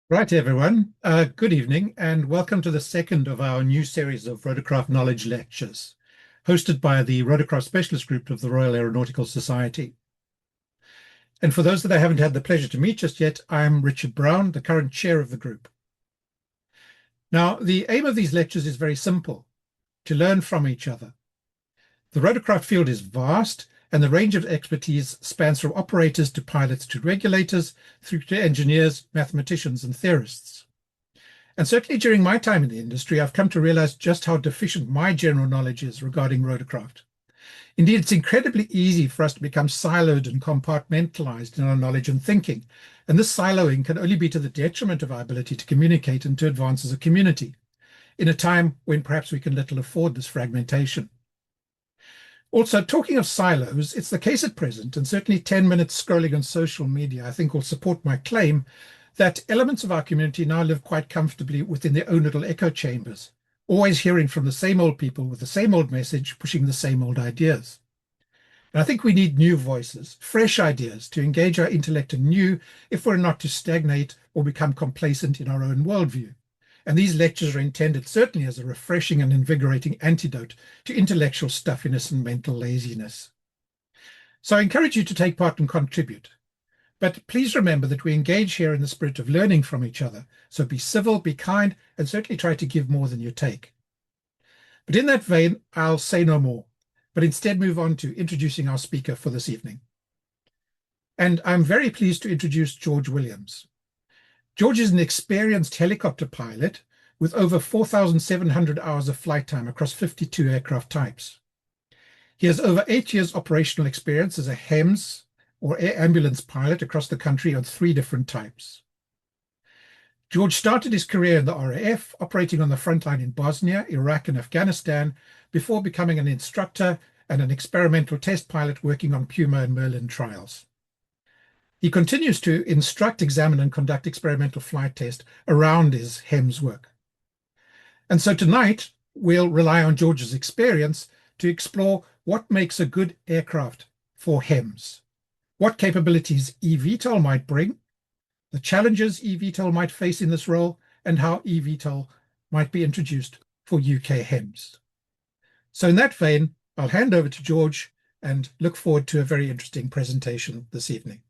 Right, everyone. Good evening, and welcome to the second of our new series of Rotorcraft Knowledge Lectures, hosted by the Rotorcraft Specialist Group of the Royal Aeronautical Society. And for those that I haven't had the pleasure to meet just yet, I'm Richard Brown, the current chair of the group. Now, the aim of these lectures is very simple: to learn from each other. The rotorcraft field is vast, and the range of expertise spans from operators to pilots to regulators, through to engineers, mathematicians, and theorists. And certainly during my time in the industry, I've come to realize just how deficient my general knowledge is regarding rotorcraft. Indeed, it's incredibly easy for us to become siloed and compartmentalized in our knowledge and thinking. And this siloing can only be to the detriment of our ability to communicate and to advance as a community, in a time when perhaps we can little afford this fragmentation. Also, talking of silos, it's the case at present, and certainly 10 minutes scrolling on social media, I think, will support my claim that elements of our community now live quite comfortably within their own little echo chambers, always hearing from the same old people with the same old message, pushing the same old ideas. And I think we need new voices, fresh ideas to engage our intellect anew if we're not to stagnate or become complacent in our own worldview. And these lectures are intended certainly as a refreshing and invigorating antidote to intellectual stuffiness and mental laziness. So I encourage you to take part and contribute. But please remember that we engage here in the spirit of learning from each other. So be civil, be kind, and certainly try to give more than you take. But in that vein, I'll say no more, but instead move on to introducing our speaker for this evening. And I'm very pleased to introduce George Williams. George is an experienced helicopter pilot with over 4,700 hours of flight time across 52 aircraft types. He has over 8 years operational experience as a HEMS, or air ambulance pilot, across the country on 3 different types. George started his career in the RAF, operating on the front line in Bosnia, Iraq, and Afghanistan, before becoming an instructor and an experimental test pilot working on Puma and Merlin trials. He continues to instruct, examine, and conduct experimental flight tests around his HEMS work. And so tonight, we'll rely on George's experience to explore what makes a good aircraft for HEMS, what capabilities eVTOL might bring, the challenges eVTOL might face in this role, and how eVTOL might be introduced for UK HEMS. So in that vein, I'll hand over to George and look forward to a very interesting presentation this evening.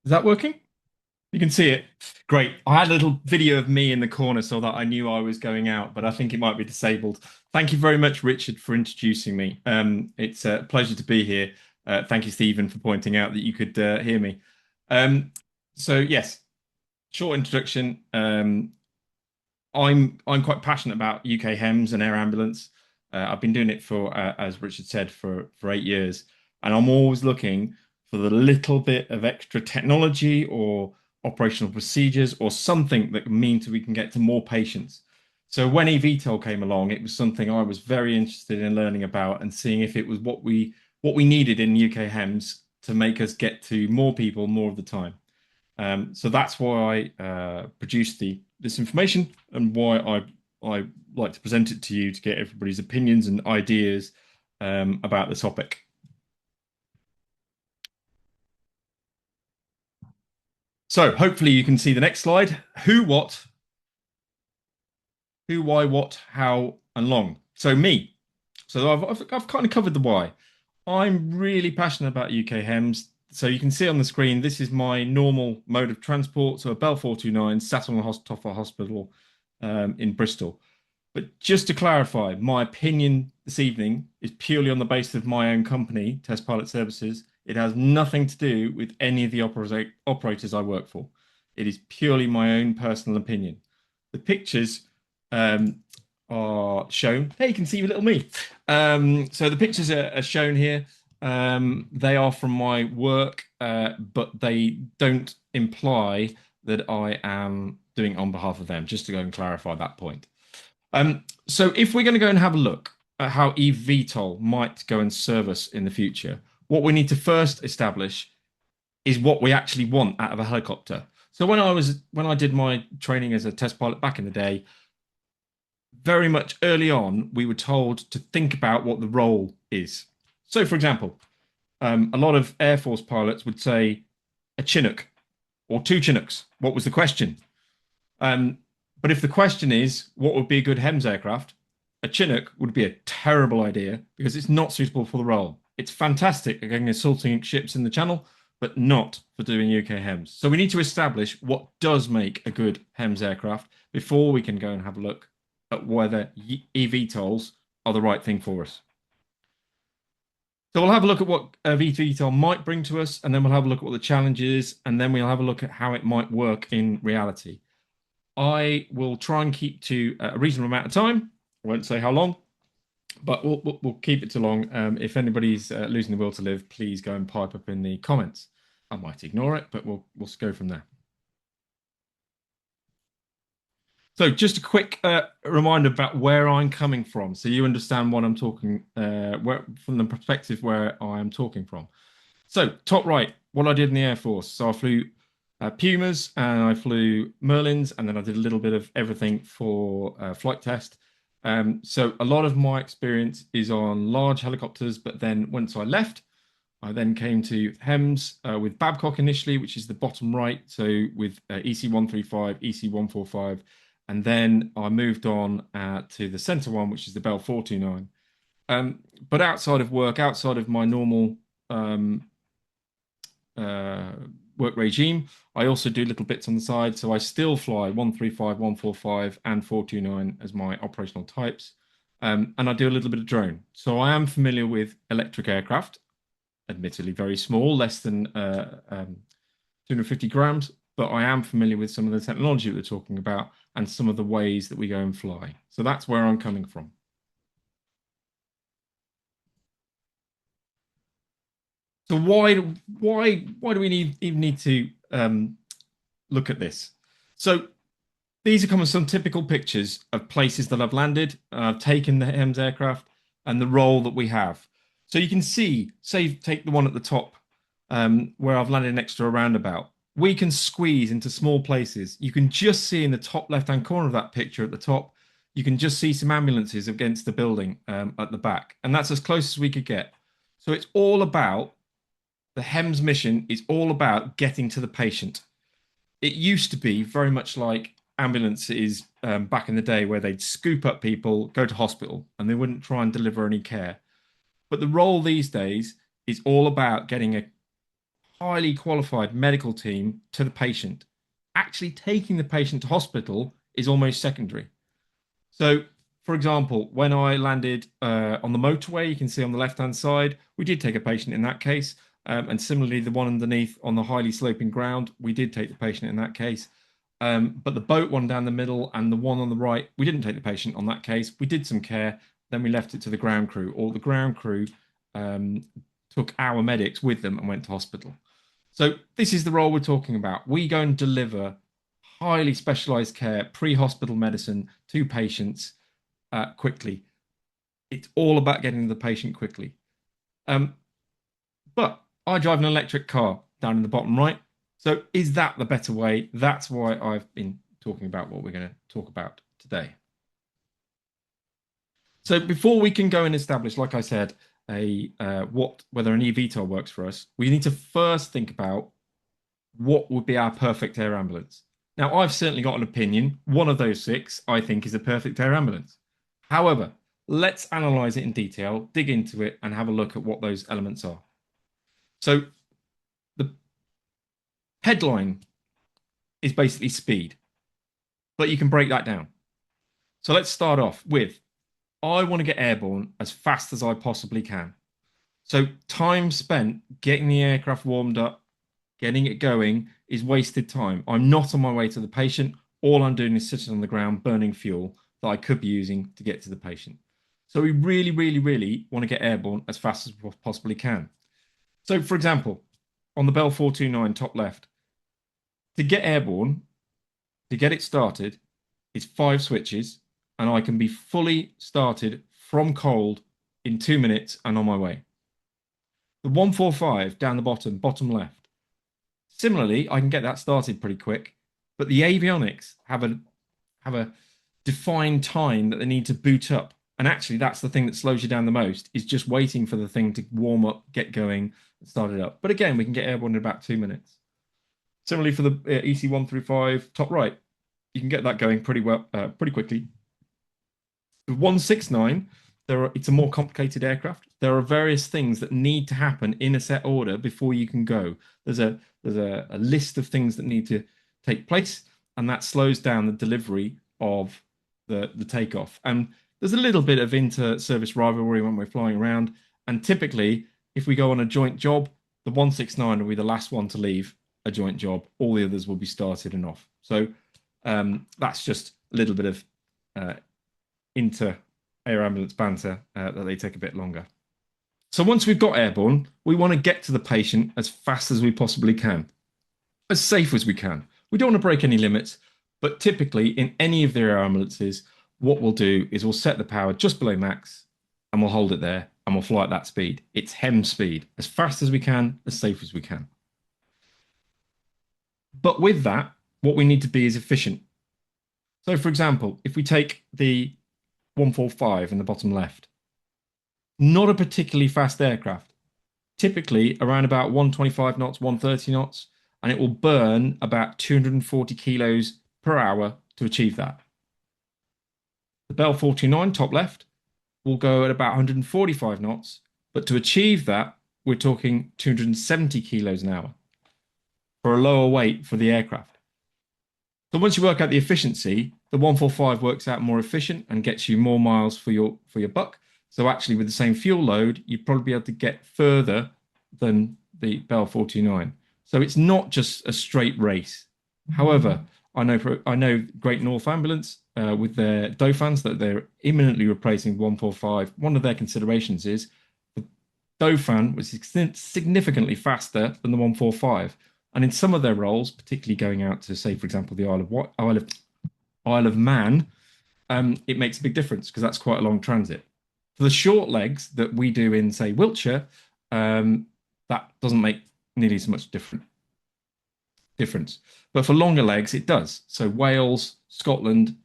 Is that working? You can see it. Great. I had a little video of me in the corner so that I knew I was going out, but I think it might be disabled. Thank you very much, Richard, for introducing me. It's a pleasure to be here. Thank you, Stephen, for pointing out that you could hear me. So yes, short introduction. I'm quite passionate about UK HEMS and air ambulance. I've been doing it for, as Richard said, for 8 years, and I'm always looking for the little bit of extra technology or operational procedures or something that means we can get to more patients. So when eVTOL came along, it was something I was very interested in learning about and seeing if it was what we needed in UK HEMS to make us get to more people more of the time. So that's why I produced this information and why I like to present it to you to get everybody's opinions and ideas about the topic. So hopefully you can see the next slide. Who, what, who, why, what, how, and long. So me. So I've kind of covered the why. I'm really passionate about UK HEMS. So you can see on the screen, this is my normal mode of transport. So a Bell 429 sat on the top of a hospital in Bristol. But just to clarify, my opinion this evening is purely on the basis of my own company, Test Pilot Services. It has nothing to do with any of the operators I work for. It is purely my own personal opinion. The pictures are shown. Hey, you can see little me. So the pictures are shown here. They are from my work, but they don't imply that I am doing it on behalf of them, just to go and clarify that point. So if we're going to go and have a look at how eVTOL might go and serve us in the future, what we need to first establish is what we actually want out of a helicopter. So when I did my training as a test pilot back in the day, very much early on, we were told to think about what the role is. So, for example, a lot of Air Force pilots would say a Chinook or two Chinooks. What was the question? Um, but if the question is what would be a good HEMS aircraft, a Chinook would be a terrible idea because it's not suitable for the role. It's fantastic at going assaulting ships in the Channel, but not for doing UK HEMS. So we need to establish what does make a good HEMS aircraft before we can go and have a look at whether eVTOLs are the right thing for us. So we'll have a look at what eVTOL might bring to us, and then we'll have a look at what the challenge is, and then we'll have a look at how it might work in reality. I will try and keep to a reasonable amount of time. I won't say how long, but we'll keep it to long. If anybody's losing the will to live, please go and pipe up in the comments. I might ignore it, but we'll go from there. So just a quick reminder about where I'm coming from, so you understand what I'm talking, from the perspective where I am talking from. So top right, what I did in the Air Force. So I flew Pumas and I flew Merlins, and then I did a little bit of everything for flight test. So a lot of my experience is on large helicopters, but then once I left, I then came to HEMS with Babcock initially, which is the bottom right. So with EC135, EC145, and then I moved on to the center one, which is the Bell 429. But outside of work, outside of my normal work regime, I also do little bits on the side. So I still fly 135, 145, and 429 as my operational types. And I do a little bit of drone. So I am familiar with electric aircraft, admittedly very small, less than 250 grams, but I am familiar with some of the technology that we're talking about and some of the ways that we go and fly. So that's where I'm coming from. So why do we even need to look at this? So these are some typical pictures of places that I've landed. I've taken the HEMS aircraft and the role that we have. So you can see, say, take the one at the top where I've landed next to a roundabout. We can squeeze into small places. You can just see in the top left-hand corner of that picture at the top, you can just see some ambulances against the building at the back. And that's as close as we could get. So it's all about, the HEMS mission is all about getting to the patient. It used to be very much like ambulances back in the day where they'd scoop up people, go to hospital, and they wouldn't try and deliver any care. But the role these days is all about getting a highly qualified medical team to the patient. Actually taking the patient to hospital is almost secondary. So, for example, when I landed on the motorway, you can see on the left-hand side, we did take a patient in that case. And similarly, the one underneath on the highly sloping ground, we did take the patient in that case. But the boat one down the middle and the one on the right, we didn't take the patient on that case. We did some care, then we left it to the ground crew, or the ground crew took our medics with them and went to hospital. So this is the role we're talking about. We go and deliver highly specialized care, pre-hospital medicine to patients quickly. It's all about getting to the patient quickly. But I drive an electric car down in the bottom right. So is that the better way? That's why I've been talking about what we're going to talk about today. So before we can go and establish, like I said, whether an eVTOL works for us, we need to first think about what would be our perfect air ambulance. Now, I've certainly got an opinion. One of those six, I think, is a perfect air ambulance. However, let's analyze it in detail, dig into it, and have a look at what those elements are. So the headline is basically speed, but you can break that down. So let's start off with, I want to get airborne as fast as I possibly can. So time spent getting the aircraft warmed up, getting it going is wasted time. I'm not on my way to the patient. All I'm doing is sitting on the ground burning fuel that I could be using to get to the patient. So we really, really, really want to get airborne as fast as we possibly can. So for example, on the Bell 429 top left, to get airborne, to get it started, is 5 switches, and I can be fully started from cold in 2 minutes and on my way. The 145 down the bottom left. Similarly, I can get that started pretty quick, but the avionics have a defined time that they need to boot up, And actually, that's the thing that slows you down the most, is just waiting for the thing to warm up, get going, and start it up. But again, we can get airborne in about 2 minutes. Similarly for the EC1 through 5, top right, you can get that going pretty well, pretty quickly. The 169, it's a more complicated aircraft. There are various things that need to happen in a set order before you can go. There's a list of things that need to take place, and that slows down the delivery of the takeoff. And there's a little bit of inter-service rivalry when we're flying around. And typically, if we go on a joint job, the 169 will be the last one to leave a joint job. All the others will be started and off. So that's just a little bit of inter-air ambulance banter that they take a bit longer. So once we've got airborne, we want to get to the patient as fast as we possibly can, as safe as we can. We don't want to break any limits, but typically in any of the air ambulances, what we'll do is we'll set the power just below max and we'll hold it there and we'll fly at that speed. It's HEMS speed, as fast as we can, as safe as we can. But with that, what we need to be is efficient. So for example, if we take the 145 in the bottom left, not a particularly fast aircraft, typically around about 125 knots, 130 knots, and it will burn about 240 kilos per hour to achieve that. The Bell 49, top left, will go at about 145 knots, but to achieve that, we're talking 270 kilos an hour for a lower weight for the aircraft. So once you work out the efficiency, the 145 works out more efficient and gets you more miles for your buck. So actually, with the same fuel load, you'd probably be able to get further than the Bell 49. So it's not just a straight race. However, I know Great North Ambulance with their Dauphins that they're imminently replacing 145. One of their considerations is the Dauphin was significantly faster than the 145. And in some of their roles, particularly going out to, say, for example, the Isle of Man, it makes a big difference because that's quite a long transit. For the short legs that we do in, say, Wiltshire, that doesn't make nearly as much difference. But for longer legs, it does. So Wales, Scotland,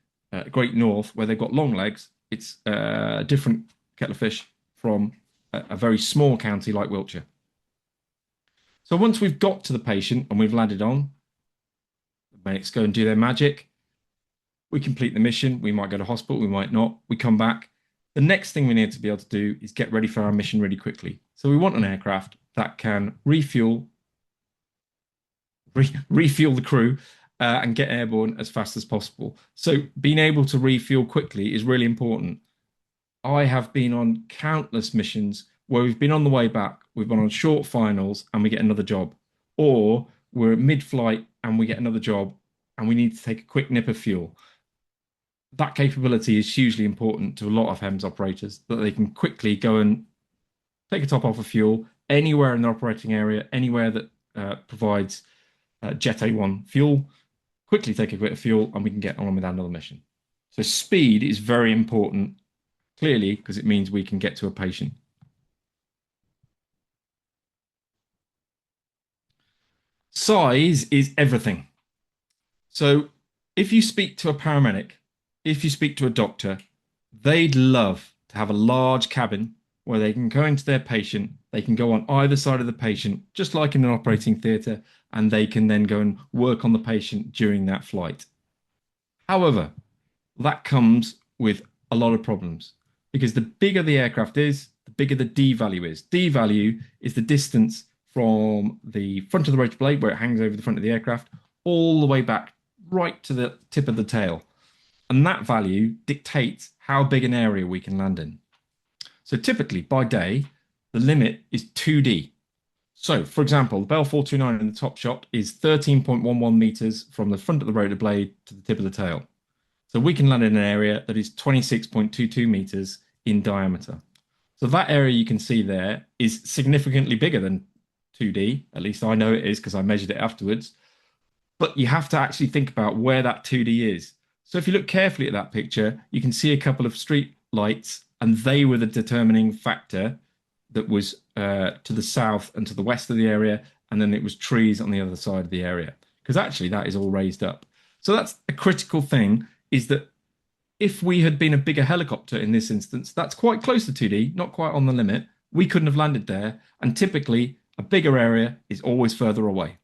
Great North, where they've got long legs, it's a different kettle of fish from a very small county like Wiltshire. So once we've got to the patient and we've landed on, the medics go and do their magic. We complete the mission. We might go to hospital, we might not. We come back. The next thing we need to be able to do is get ready for our mission really quickly. So we want an aircraft that can refuel the crew and get airborne as fast as possible. So being able to refuel quickly is really important. I have been on countless missions where we've been on the way back, we've been on short finals and we get another job. Or we're mid-flight and we get another job and we need to take a quick nip of fuel. That capability is hugely important to a lot of HEMS operators, that they can quickly go and take a top off of fuel anywhere in the operating area, anywhere that provides Jet A1 fuel, quickly take a bit of fuel and we can get on with another mission. So speed is very important, clearly, because it means we can get to a patient. Size is everything. So if you speak to a paramedic, if you speak to a doctor, they'd love to have a large cabin where they can go into their patient, they can go on either side of the patient, just like in an operating theatre, and they can then go and work on the patient during that flight. However, that comes with a lot of problems because the bigger the aircraft is, the bigger the D value is. D value is the distance from the front of the rotor blade where it hangs over the front of the aircraft all the way back right to the tip of the tail. And that value dictates how big an area we can land in. So typically by day, the limit is 2D. So for example, the Bell 429 in the top shot is 13.11 meters from the front of the rotor blade to the tip of the tail. So we can land in an area that is 26.22 meters in diameter. So that area you can see there is significantly bigger than 2D. At least I know it is because I measured it afterwards. But you have to actually think about where that 2D is. So if you look carefully at that picture, you can see a couple of street lights, and they were the determining factor that was to the south and to the west of the area, and then it was trees on the other side of the area, because actually that is all raised up. So that's a critical thing, is that If we had been a bigger helicopter in this instance, that's quite close to 2D, not quite on the limit. We couldn't have landed there. And typically, a bigger area is always further away.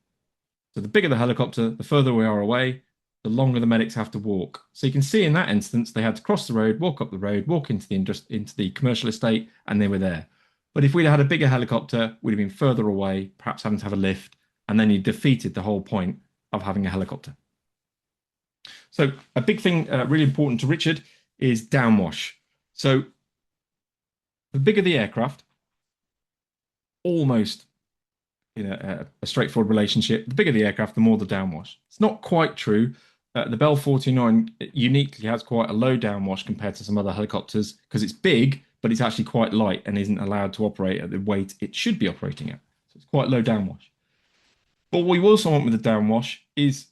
So the bigger the helicopter, the further we are away, the longer the medics have to walk. So you can see in that instance, they had to cross the road, walk up the road, walk into the commercial estate, and they were there. But if we'd had a bigger helicopter, we'd have been further away, perhaps having to have a lift, and then you defeated the whole point of having a helicopter. So a big thing, really important to Richard, is downwash. So the bigger the aircraft, almost in a straightforward relationship, the bigger the aircraft, the more the downwash. It's not quite true. The Bell 49 uniquely has quite a low downwash compared to some other helicopters because it's big, but it's actually quite light and isn't allowed to operate at the weight it should be operating at. So it's quite low downwash. But what we also want with the downwash is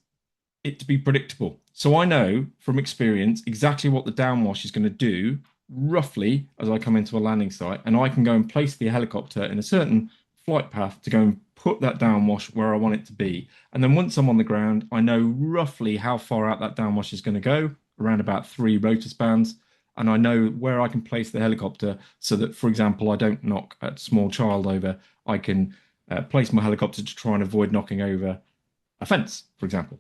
it to be predictable. So I know from experience exactly what the downwash is going to do roughly as I come into a landing site, and I can go and place the helicopter in a certain flight path to go and put that downwash where I want it to be. And then once I'm on the ground, I know roughly how far out that downwash is going to go, around about 3 rotor spans. And I know where I can place the helicopter so that, for example, I don't knock a small child over. I can place my helicopter to try and avoid knocking over a fence, for example.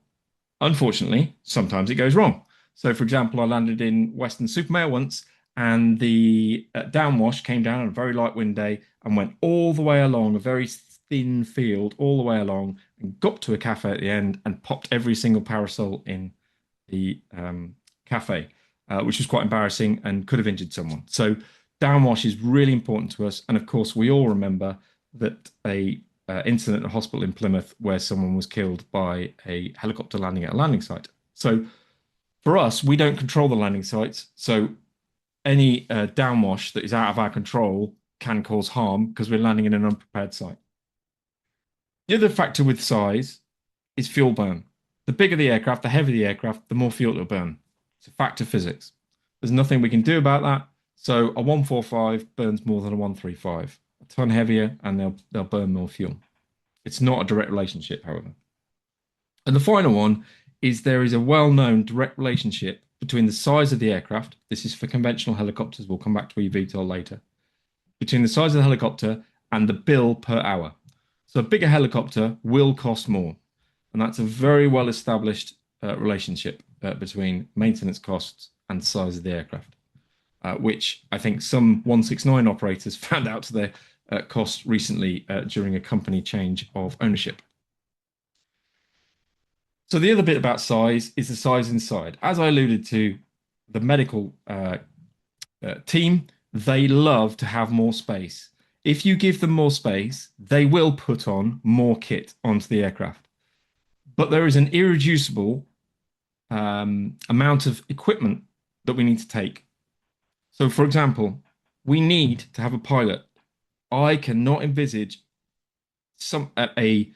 Unfortunately, sometimes it goes wrong. So, for example, I landed in Weston-super-Mare once, and the downwash came down on a very light wind day and went all the way along a very thin field, all the way along, and got to a cafe at the end and popped every single parasol in the cafe, which was quite embarrassing and could have injured someone. So downwash is really important to us. And of course, we all remember that a incident at a hospital in Plymouth where someone was killed by a helicopter landing at a landing site. So for us, we don't control the landing sites. So any downwash that is out of our control can cause harm because we're landing in an unprepared site. The other factor with size is fuel burn. The bigger the aircraft, the heavier the aircraft, the more fuel it'll burn. It's a fact of physics. There's nothing we can do about that. So a 145 burns more than a 135. A ton heavier, and they'll burn more fuel. It's not a direct relationship, however. And the final one is there is a well-known direct relationship between the size of the aircraft. This is for conventional helicopters. We'll come back to eVTOL later. Between the size of the helicopter and the bill per hour. So a bigger helicopter will cost more. And that's a very well-established relationship between maintenance costs and the size of the aircraft, which I think some 169 operators found out to their cost recently during a company change of ownership. So the other bit about size is the size inside. As I alluded to, the medical team, they love to have more space. If you give them more space, they will put on more kit onto the aircraft. But there is an irreducible amount of equipment that we need to take. So, for example, we need to have a pilot. I cannot envisage an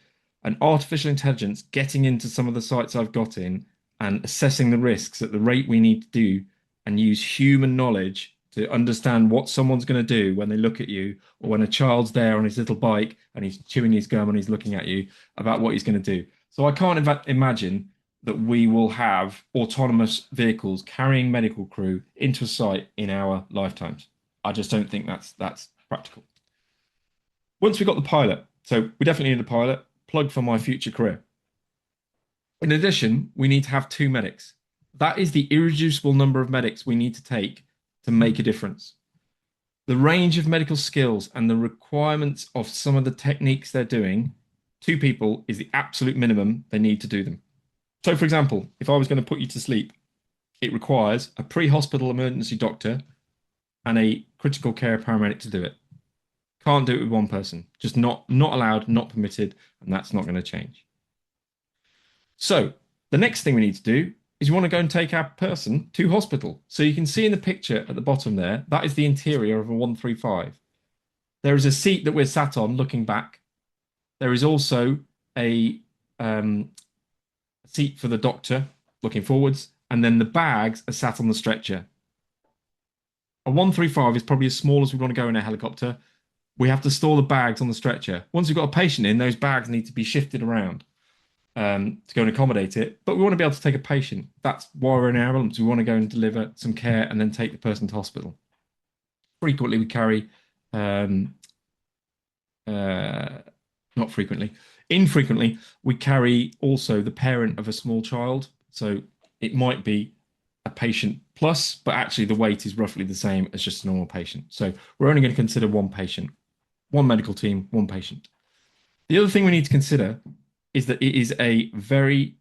artificial intelligence getting into some of the sites I've got in and assessing the risks at the rate we need to do and use human knowledge to understand what someone's going to do when they look at you, or when a child's there on his little bike and he's chewing his gum and he's looking at you about what he's going to do. So I can't imagine that we will have autonomous vehicles carrying medical crew into a site in our lifetimes. I just don't think that's practical. Once we've got the pilot, so we definitely need a pilot, plug for my future career. In addition, we need to have 2 medics. That is the irreducible number of medics we need to take to make a difference. The range of medical skills and the requirements of some of the techniques they're doing, 2 people is the absolute minimum they need to do them. So, for example, if I was going to put you to sleep, it requires a pre-hospital emergency doctor and a critical care paramedic to do it. Can't do it with one person. Just not allowed, not permitted, and that's not going to change. So the next thing we need to do is you want to go and take our person to hospital. So you can see in the picture at the bottom there, that is the interior of a 135. There is a seat that we're sat on looking back. There is also a seat for the doctor looking forwards, and then the bags are sat on the stretcher. A 135 is probably as small as we want to go in a helicopter. We have to store the bags on the stretcher. Once we've got a patient in, those bags need to be shifted around. to go and accommodate it, but we want to be able to take a patient. That's why we're in an ambulance. We want to go and deliver some care and then take the person to hospital. Frequently, we carry, not frequently, infrequently, we carry also the parent of a small child. So it might be a patient plus, but actually the weight is roughly the same as just a normal patient. So we're only going to consider one patient, one medical team, one patient. The other thing we need to consider is that it is a very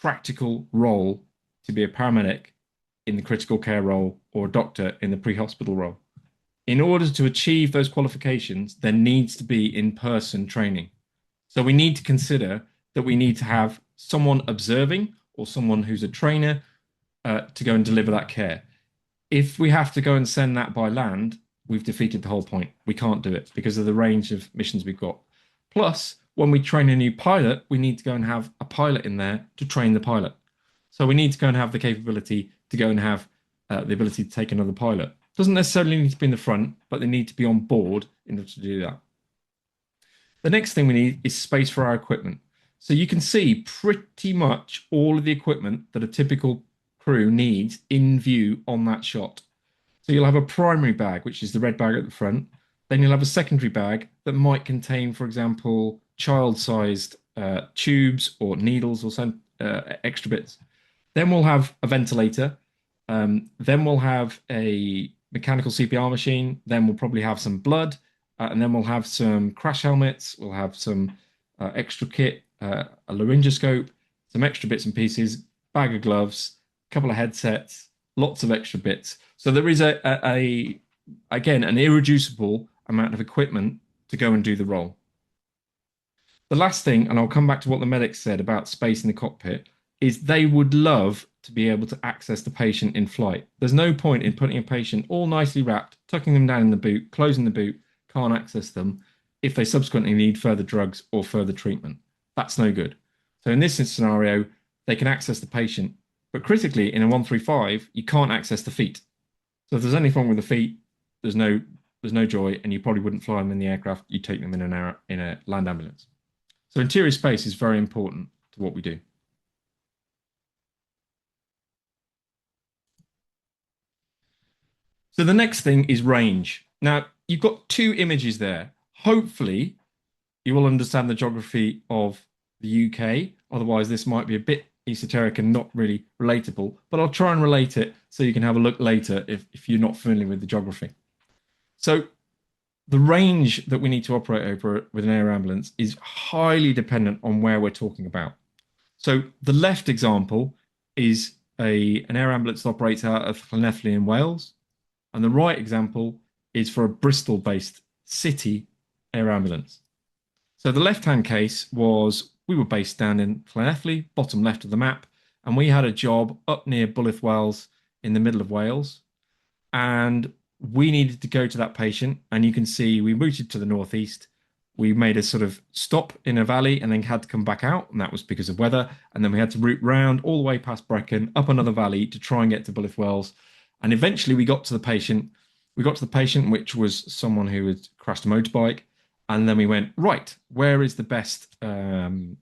practical role to be a paramedic in the critical care role or a doctor in the pre-hospital role. In order to achieve those qualifications, there needs to be in-person training. So we need to consider that we need to have someone observing or someone who's a trainer to go and deliver that care. If we have to go and send that by land, we've defeated the whole point. We can't do it because of the range of missions we've got. Plus, when we train a new pilot, we need to go and have a pilot in there to train the pilot. So we need to go and have the capability to go and have the ability to take another pilot. Doesn't necessarily need to be in the front, but they need to be on board in order to do that. The next thing we need is space for our equipment. So you can see pretty much all of the equipment that a typical crew needs in view on that shot. So you'll have a primary bag, which is the red bag at the front. Then you'll have a secondary bag that might contain, for example, child-sized tubes or needles or some extra bits. Then we'll have a ventilator. Then we'll have a mechanical CPR machine. Then we'll probably have some blood. And then we'll have some crash helmets. We'll have some extra kit, a laryngoscope, some extra bits and pieces, bag of gloves, a couple of headsets, lots of extra bits. So there is again, an irreducible amount of equipment to go and do the role. The last thing, and I'll come back to what the medics said about space in the cockpit, is they would love to be able to access the patient in flight. There's no point in putting a patient all nicely wrapped, tucking them down in the boot, closing the boot, can't access them if they subsequently need further drugs or further treatment. That's no good. So in this scenario, they can access the patient, but critically in a 135, you can't access the feet. So if there's anything wrong with the feet, there's no joy, and you probably wouldn't fly them in the aircraft. You take them in a land ambulance. So interior space is very important to what we do. So the next thing is range. Now, you've got two images there. Hopefully, you will understand the geography of the UK. Otherwise, this might be a bit esoteric and not really relatable, but I'll try and relate it so you can have a look later if you're not familiar with the geography. So the range that we need to operate over with an air ambulance is highly dependent on where we're talking about. So the left example is an air ambulance that operates out of Llanelli in Wales, and the right example is for a Bristol-based city air ambulance. So the left-hand case was we were based down in Llanelli, bottom left of the map, and we had a job up near Bullith Wells in the middle of Wales, and we needed to go to that patient, and you can see we routed to the northeast. We made a sort of stop in a valley and then had to come back out, and that was because of weather. And then we had to route round all the way past Brecon, up another valley to try and get to Bullith Wells. And eventually we got to the patient. We got to the patient, which was someone who had crashed a motorbike. And then we went, right, where is the best trauma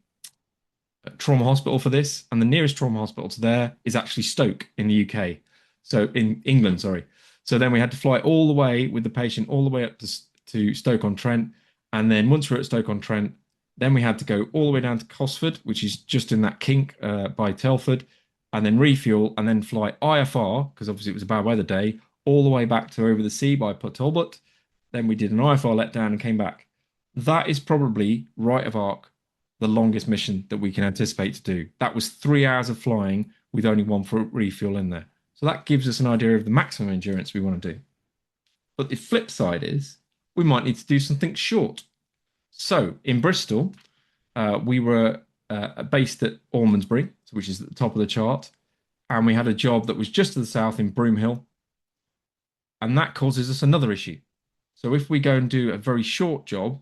hospital for this? And the nearest trauma hospital to there is actually Stoke in the UK. So in England, sorry. So then we had to fly all the way with the patient all the way up to Stoke-on-Trent. And then once we were at Stoke-on-Trent, then we had to go all the way down to Cosford, which is just in that kink by Telford, and then refuel and then fly IFR, because obviously it was a bad weather day, all the way back to over the sea by Port Talbot. Then we did an IFR letdown and came back. That is probably, right of arc, the longest mission that we can anticipate to do. That was 3 hours of flying with only one for refuel in there. So that gives us an idea of the maximum endurance we want to do. But the flip side is we might need to do something short. So in Bristol, we were based at Ormondsbury, which is at the top of the chart, and we had a job that was just to the south in Broomhill, and that causes us another issue. So if we go and do a very short job,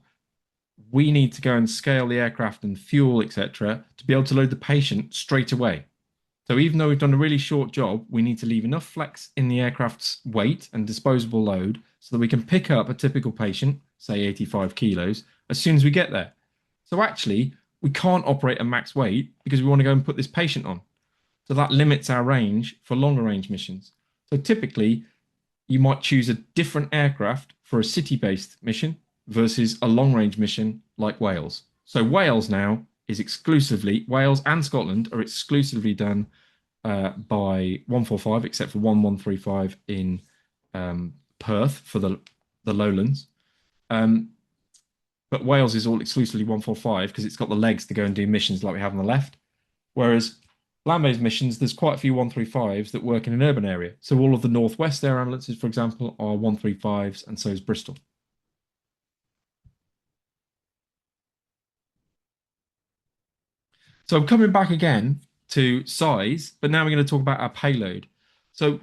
we need to go and scale the aircraft and fuel, etc., to be able to load the patient straight away. So even though we've done a really short job, we need to leave enough flex in the aircraft's weight and disposable load so that we can pick up a typical patient, say 85 kilos, as soon as we get there. So actually, we can't operate at max weight because we want to go and put this patient on. So that limits our range for longer range missions. So typically, you might choose a different aircraft for a city-based mission versus a long-range mission like Wales. So Wales now is exclusively, Wales and Scotland are exclusively done by 145, except for 1135 in Perth for the lowlands. But Wales is all exclusively 145 because it's got the legs to go and do missions like we have on the left. Whereas land-based missions, there's quite a few 135s that work in an urban area. So all of the Northwest air ambulances, for example, are 135s, and so is Bristol. So I'm coming back again to size, but now we're going to talk about our payload. So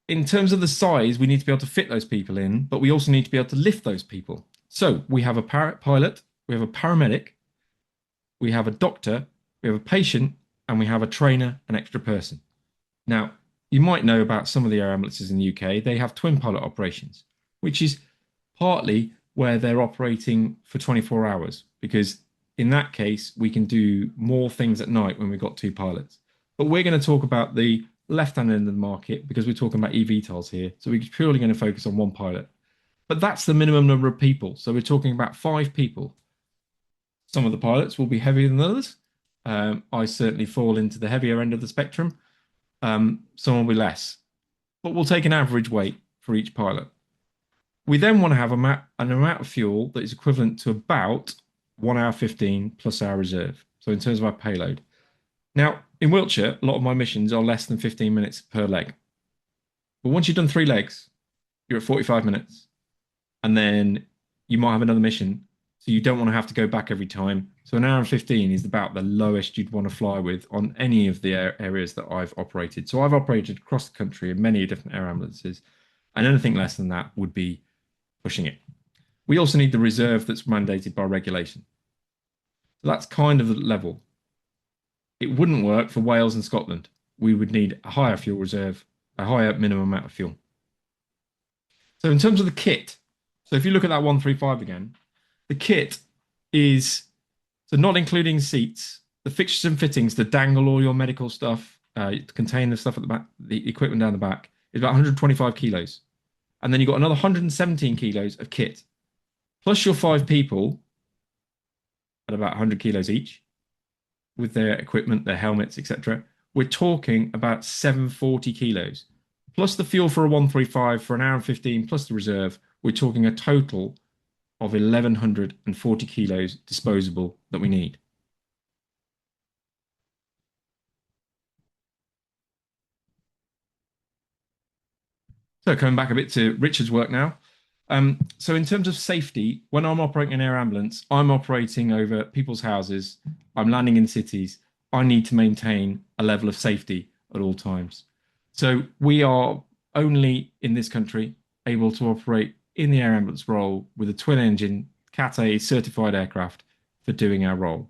in terms of the size, we need to be able to fit those people in, but we also need to be able to lift those people. So we have a pilot, we have a paramedic, we have a doctor, we have a patient, and we have a trainer, an extra person. Now, you might know about some of the air ambulances in the UK. They have twin pilot operations, which is partly where they're operating for 24 hours, because in that case, we can do more things at night when we've got two pilots. But we're going to talk about the left-hand end of the market because we're talking about eVTOLs here. So we're purely going to focus on one pilot. But that's the minimum number of people. So we're talking about 5 people. Some of the pilots will be heavier than others. I certainly fall into the heavier end of the spectrum. Some will be less. But we'll take an average weight for each pilot. We then want to have an amount of fuel that is equivalent to about 1 hour 15 plus our reserve. So in terms of our payload. Now, in Wiltshire, a lot of my missions are less than 15 minutes per leg. But once you've done 3 legs, you're at 45 minutes. And then you might have another mission. So you don't want to have to go back every time. So 1 hour and 15 is about the lowest you'd want to fly with on any of the areas that I've operated. So I've operated across the country in many different air ambulances. And anything less than that would be pushing it. We also need the reserve that's mandated by regulation. So that's kind of the level. It wouldn't work for Wales and Scotland. We would need a higher fuel reserve, a higher minimum amount of fuel. So in terms of the kit, so if you look at that 135 again, the kit is, so not including seats, the fixtures and fittings to dangle all your medical stuff, to contain the stuff at the back, the equipment down the back, is about 125 kilos. And then you've got another 117 kilos of kit, plus your 5 people at about 100 kilos each with their equipment, their helmets, etc. We're talking about 740 kilos. Plus the fuel for a 135 for 1 hour and 15, plus the reserve, we're talking a total of 1,140 kilos disposable that we need. So coming back a bit to Richard's work now. So in terms of safety, when I'm operating an air ambulance, I'm operating over people's houses. I'm landing in cities. I need to maintain a level of safety at all times. So we are only in this country able to operate in the air ambulance role with a twin engine Cat A certified aircraft for doing our role.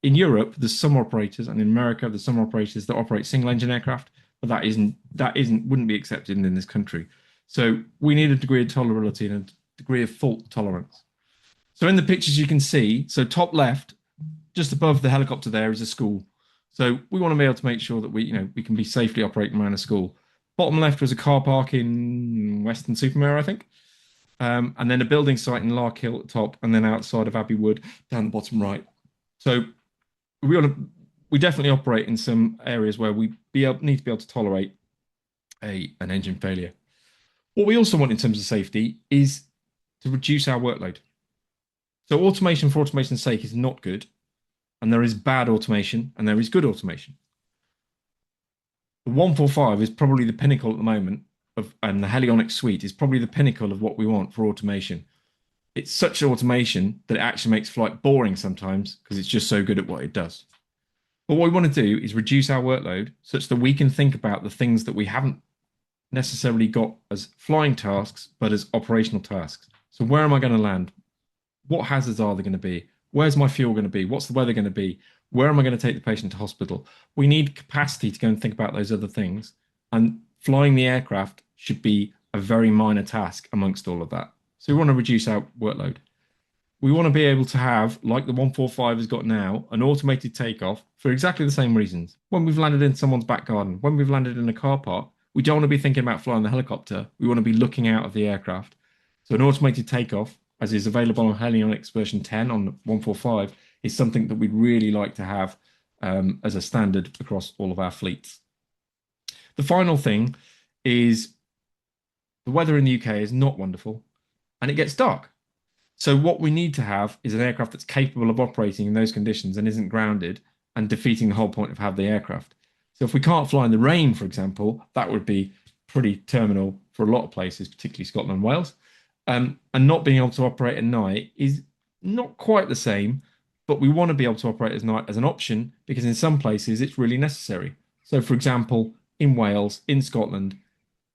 In Europe, there's some operators, and in America, there's some operators that operate single engine aircraft, but wouldn't be accepted in this country. So we need a degree of tolerability and a degree of fault tolerance. So in the pictures you can see, so top left, just above the helicopter there is a school. So we want to be able to make sure that we can be safely operating around a school. Bottom left was a car park in Weston-super-Mare, I think. And then a building site in Larkhill at the top, and then outside of Abbey Wood down the bottom right. So we definitely operate in some areas where we need to be able to tolerate an engine failure. What we also want in terms of safety is to reduce our workload. So automation for automation's sake is not good, and there is bad automation and there is good automation. The 145 is probably the pinnacle at the moment and the Helionic suite is probably the pinnacle of what we want for automation. It's such automation that it actually makes flight boring sometimes because it's just so good at what it does. But what we want to do is reduce our workload such that we can think about the things that we haven't necessarily got as flying tasks, but as operational tasks. So where am I going to land? What hazards are there going to be? Where's my fuel going to be? What's the weather going to be? Where am I going to take the patient to hospital? We need capacity to go and think about those other things. And flying the aircraft should be a very minor task amongst all of that. So we want to reduce our workload. We want to be able to have, like the 145 has got now, an automated takeoff for exactly the same reasons. When we've landed in someone's back garden, when we've landed in a car park, we don't want to be thinking about flying the helicopter. We want to be looking out of the aircraft. So an automated takeoff, as is available on Avionics version 10 on 145, is something that we'd really like to have as a standard across all of our fleets. The final thing is the weather in the UK is not wonderful and it gets dark. So what we need to have is an aircraft that's capable of operating in those conditions and isn't grounded and defeating the whole point of having the aircraft. So if we can't fly in the rain, for example, that would be pretty terminal for a lot of places, particularly Scotland and Wales. And not being able to operate at night is not quite the same, but we want to be able to operate at night as an option because in some places it's really necessary. So for example, in Wales, in Scotland,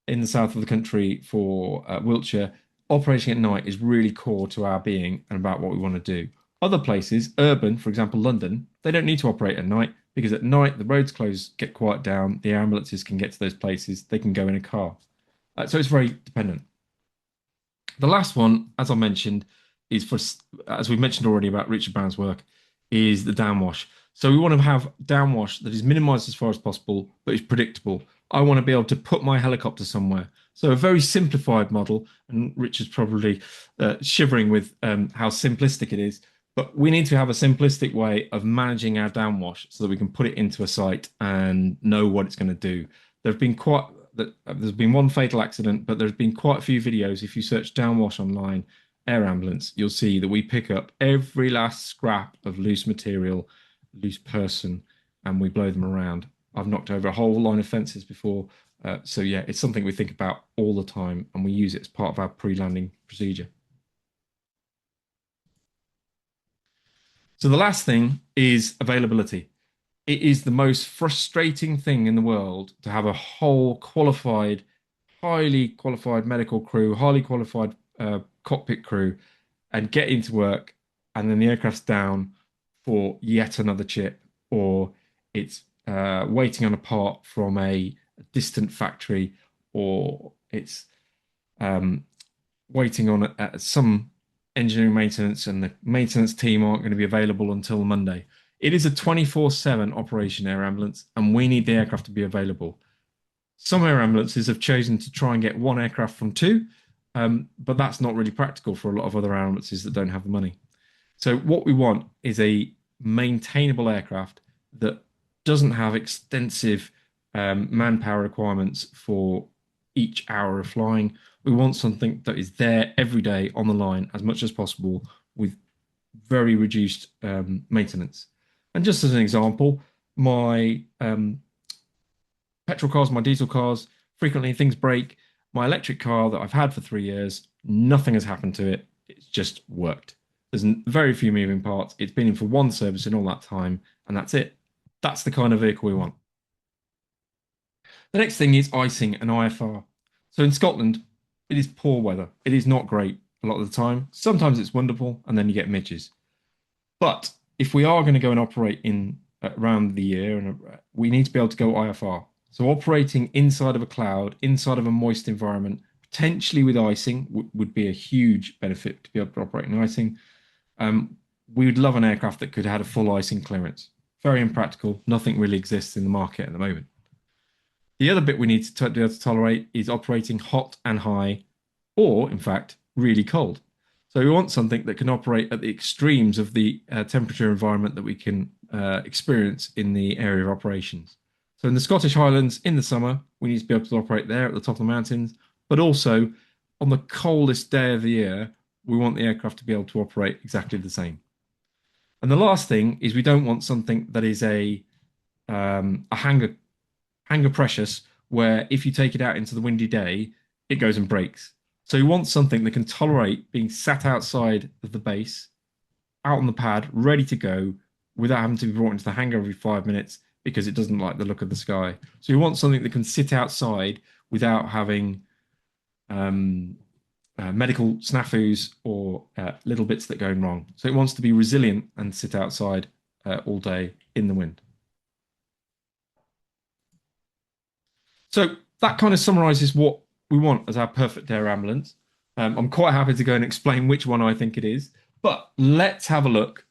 in the south of the country for Wiltshire, operating at night is really core to our being and about what we want to do. Other places, urban, for example, London, they don't need to operate at night because at night the roads close, get quiet down, the ambulances can get to those places, they can go in a car. So it's very dependent. The last one, as I mentioned, is for, as we mentioned already about Richard Brown's work, is the downwash. So we want to have downwash that is minimized as far as possible, but is predictable. I want to be able to put my helicopter somewhere. So a very simplified model, and Richard's probably shivering with how simplistic it is, but we need to have a simplistic way of managing our downwash so that we can put it into a site and know what it's going to do. There's been one fatal accident, but there's been quite a few videos. If you search downwash online, air ambulance, you'll see that we pick up every last scrap of loose material, loose person, and we blow them around. I've knocked over a whole line of fences before. So yeah, it's something we think about all the time and we use it as part of our pre-landing procedure. So the last thing is availability. It is the most frustrating thing in the world to have a whole qualified, highly qualified medical crew, highly qualified cockpit crew, and get into work and then the aircraft's down for yet another chip or it's waiting on a part from a distant factory or it's waiting on some engineering maintenance and the maintenance team aren't going to be available until Monday. It is a 24/7 operation air ambulance and we need the aircraft to be available. Some air ambulances have chosen to try and get one aircraft from two, but that's not really practical for a lot of other air ambulances that don't have the money. So what we want is a maintainable aircraft that doesn't have extensive manpower requirements for each hour of flying. We want something that is there every day on the line as much as possible with very reduced maintenance. And just as an example, my petrol cars, my diesel cars, frequently things break. My electric car that I've had for 3 years, nothing has happened to it. It's just worked. There's very few moving parts. It's been in for one service in all that time, and that's it. That's the kind of vehicle we want. The next thing is icing and IFR. So in Scotland, it is poor weather. It is not great a lot of the time. Sometimes it's wonderful, and then you get midges. But if we are going to go and operate in around the year, and we need to be able to go IFR. So operating inside of a cloud, inside of a moist environment, potentially with icing would be a huge benefit to be able to operate in icing. We would love an aircraft that could have a full icing clearance. Very impractical. Nothing really exists in the market at the moment. The other bit we need to be able to tolerate is operating hot and high, or in fact, really cold. So we want something that can operate at the extremes of the temperature environment that we can experience in the area of operations. So in the Scottish Highlands in the summer, we need to be able to operate there at the top of the mountains, but also on the coldest day of the year, we want the aircraft to be able to operate exactly the same. And the last thing is we don't want something that is a hanger precious, where if you take it out into the windy day, it goes and breaks. So you want something that can tolerate being sat outside of the base, out on the pad, ready to go, without having to be brought into the hangar every 5 minutes because it doesn't like the look of the sky. So you want something that can sit outside without having medical snafus or little bits that go wrong. So it wants to be resilient and sit outside all day in the wind. So that kind of summarizes what we want as our perfect air ambulance. I'm quite happy to go and explain which one I think it is, But let's have a look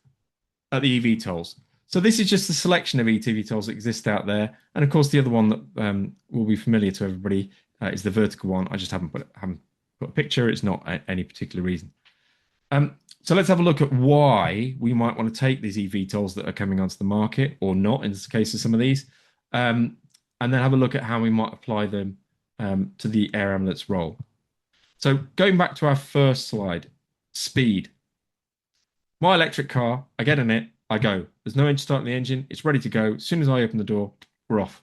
at the eVTOLs. So this is just a selection of eVTOLs that exist out there. And of course, the other one that will be familiar to everybody is the vertical one. I just haven't put a picture. It's not any particular reason. So let's have a look at why we might want to take these eVTOLs that are coming onto the market or not in the case of some of these. And then have a look at how we might apply them to the air ambulance role. So going back to our first slide, speed. My electric car, I get in it, I go. There's no engine start in the engine. It's ready to go. As soon as I open the door, we're off.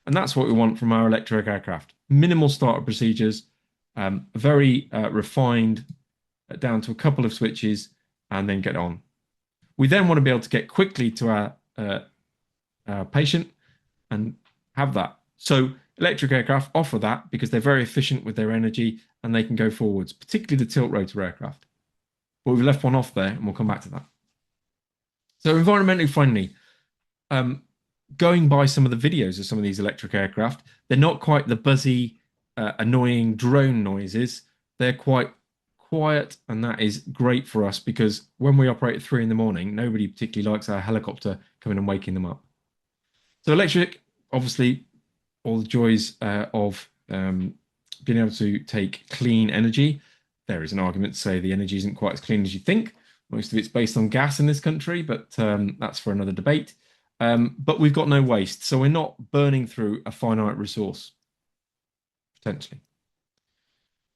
And that's what we want from our electric aircraft. Minimal startup procedures, very refined down to a couple of switches, and then get on. We then want to be able to get quickly to our patient and have that. So electric aircraft offer that because they're very efficient with their energy and they can go forwards, particularly the tilt rotor aircraft. But we've left one off there, and we'll come back to that. So environmentally friendly. Going by some of the videos of some of these electric aircraft, they're not quite the buzzy, annoying drone noises. They're quite quiet, and that is great for us because when we operate at 3 in the morning, nobody particularly likes our helicopter coming and waking them up. So electric, obviously, all the joys of being able to take clean energy. There is an argument to say the energy isn't quite as clean as you think. Most of it's based on gas in this country, but that's for another debate. But we've got no waste, so we're not burning through a finite resource, potentially.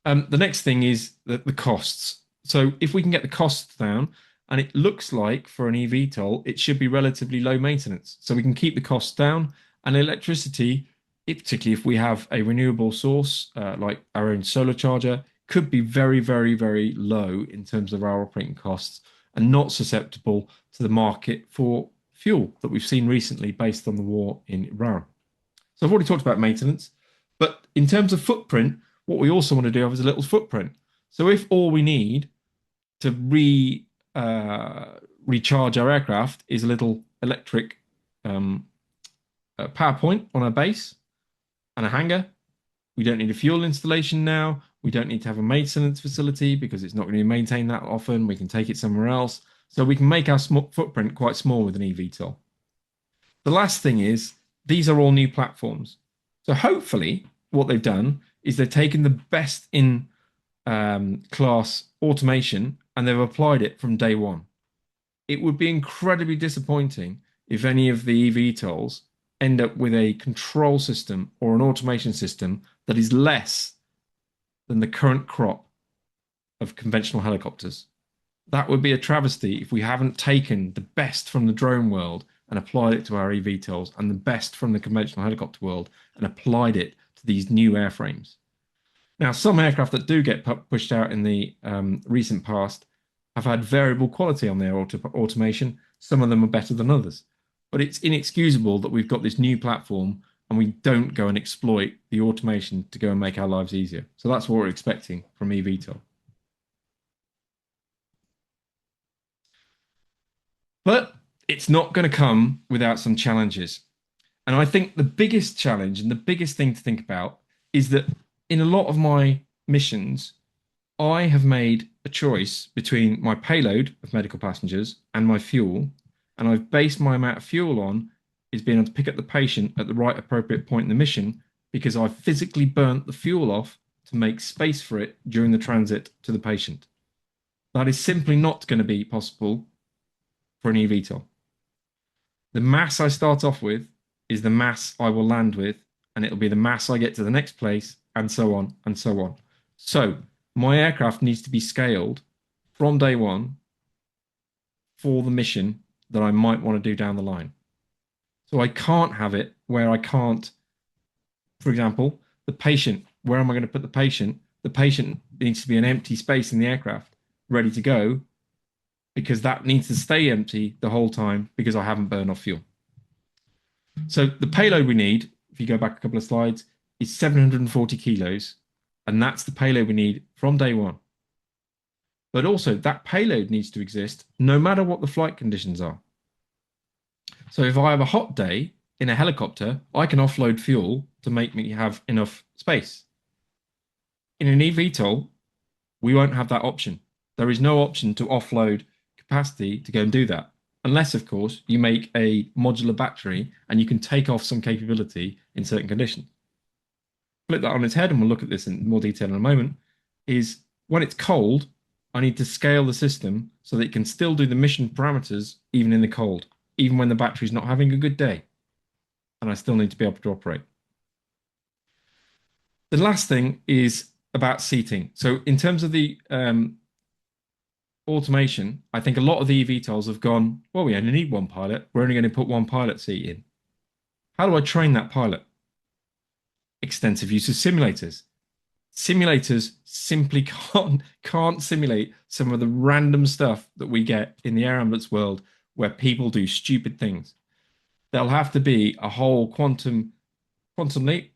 The next thing is the costs. So if we can get the costs down, and it looks like for an eVTOL, it should be relatively low maintenance. So we can keep the costs down, and electricity, particularly if we have a renewable source like our own solar charger, could be very, very, very low in terms of our operating costs and not susceptible to the market for fuel that we've seen recently based on the war in Iran. So I've already talked about maintenance, but in terms of footprint, what we also want to do is a little footprint. So if all we need to recharge our aircraft is a little electric power point on our base and a hangar, we don't need a fuel installation now. We don't need to have a maintenance facility because it's not going to be maintained that often. We can take it somewhere else. So we can make our footprint quite small with an eVTOL. The last thing is, these are all new platforms. So hopefully what they've done is they've taken the best in class automation and they've applied it from day one. It would be incredibly disappointing if any of the eVTOLs end up with a control system or an automation system that is less than the current crop of conventional helicopters. That would be a travesty if we haven't taken the best from the drone world and applied it to our eVTOLs and the best from the conventional helicopter world and applied it to these new airframes. Now, some aircraft that do get pushed out in the recent past have had variable quality on their automation. Some of them are better than others. But it's inexcusable that we've got this new platform and we don't go and exploit the automation to go and make our lives easier. So that's what we're expecting from eVTOL. But it's not going to come without some challenges. And I think the biggest challenge and the biggest thing to think about is that in a lot of my missions, I have made a choice between my payload of medical passengers and my fuel. And I've based my amount of fuel on is being able to pick up the patient at the right appropriate point in the mission because I've physically burnt the fuel off to make space for it during the transit to the patient. That is simply not going to be possible for an eVTOL. The mass I start off with is the mass I will land with, and it'll be the mass I get to the next place, and so on and so on. So my aircraft needs to be scaled from day one for the mission that I might want to do down the line. So I can't have it where I can't, for example, the patient, where am I going to put the patient? The patient needs to be an empty space in the aircraft ready to go because that needs to stay empty the whole time because I haven't burned off fuel. So the payload we need, if you go back a couple of slides, is 740 kilos. And that's the payload we need from day one. But also that payload needs to exist no matter what the flight conditions are. So if I have a hot day in a helicopter, I can offload fuel to make me have enough space. In an eVTOL, we won't have that option. There is no option to offload capacity to go and do that. Unless, of course, you make a modular battery and you can take off some capability in certain conditions. Flip that on its head, and we'll look at this in more detail in a moment, is when it's cold, I need to scale the system so that it can still do the mission parameters even in the cold, even when the battery's not having a good day. And I still need to be able to operate. The last thing is about seating. So in terms of the automation, I think a lot of the eVTOLs have gone, well, we only need one pilot. We're only going to put one pilot seat in. How do I train that pilot? Extensive use of simulators. Simulators simply can't simulate some of the random stuff that we get in the air ambulance world where people do stupid things. There'll have to be a whole quantum leap,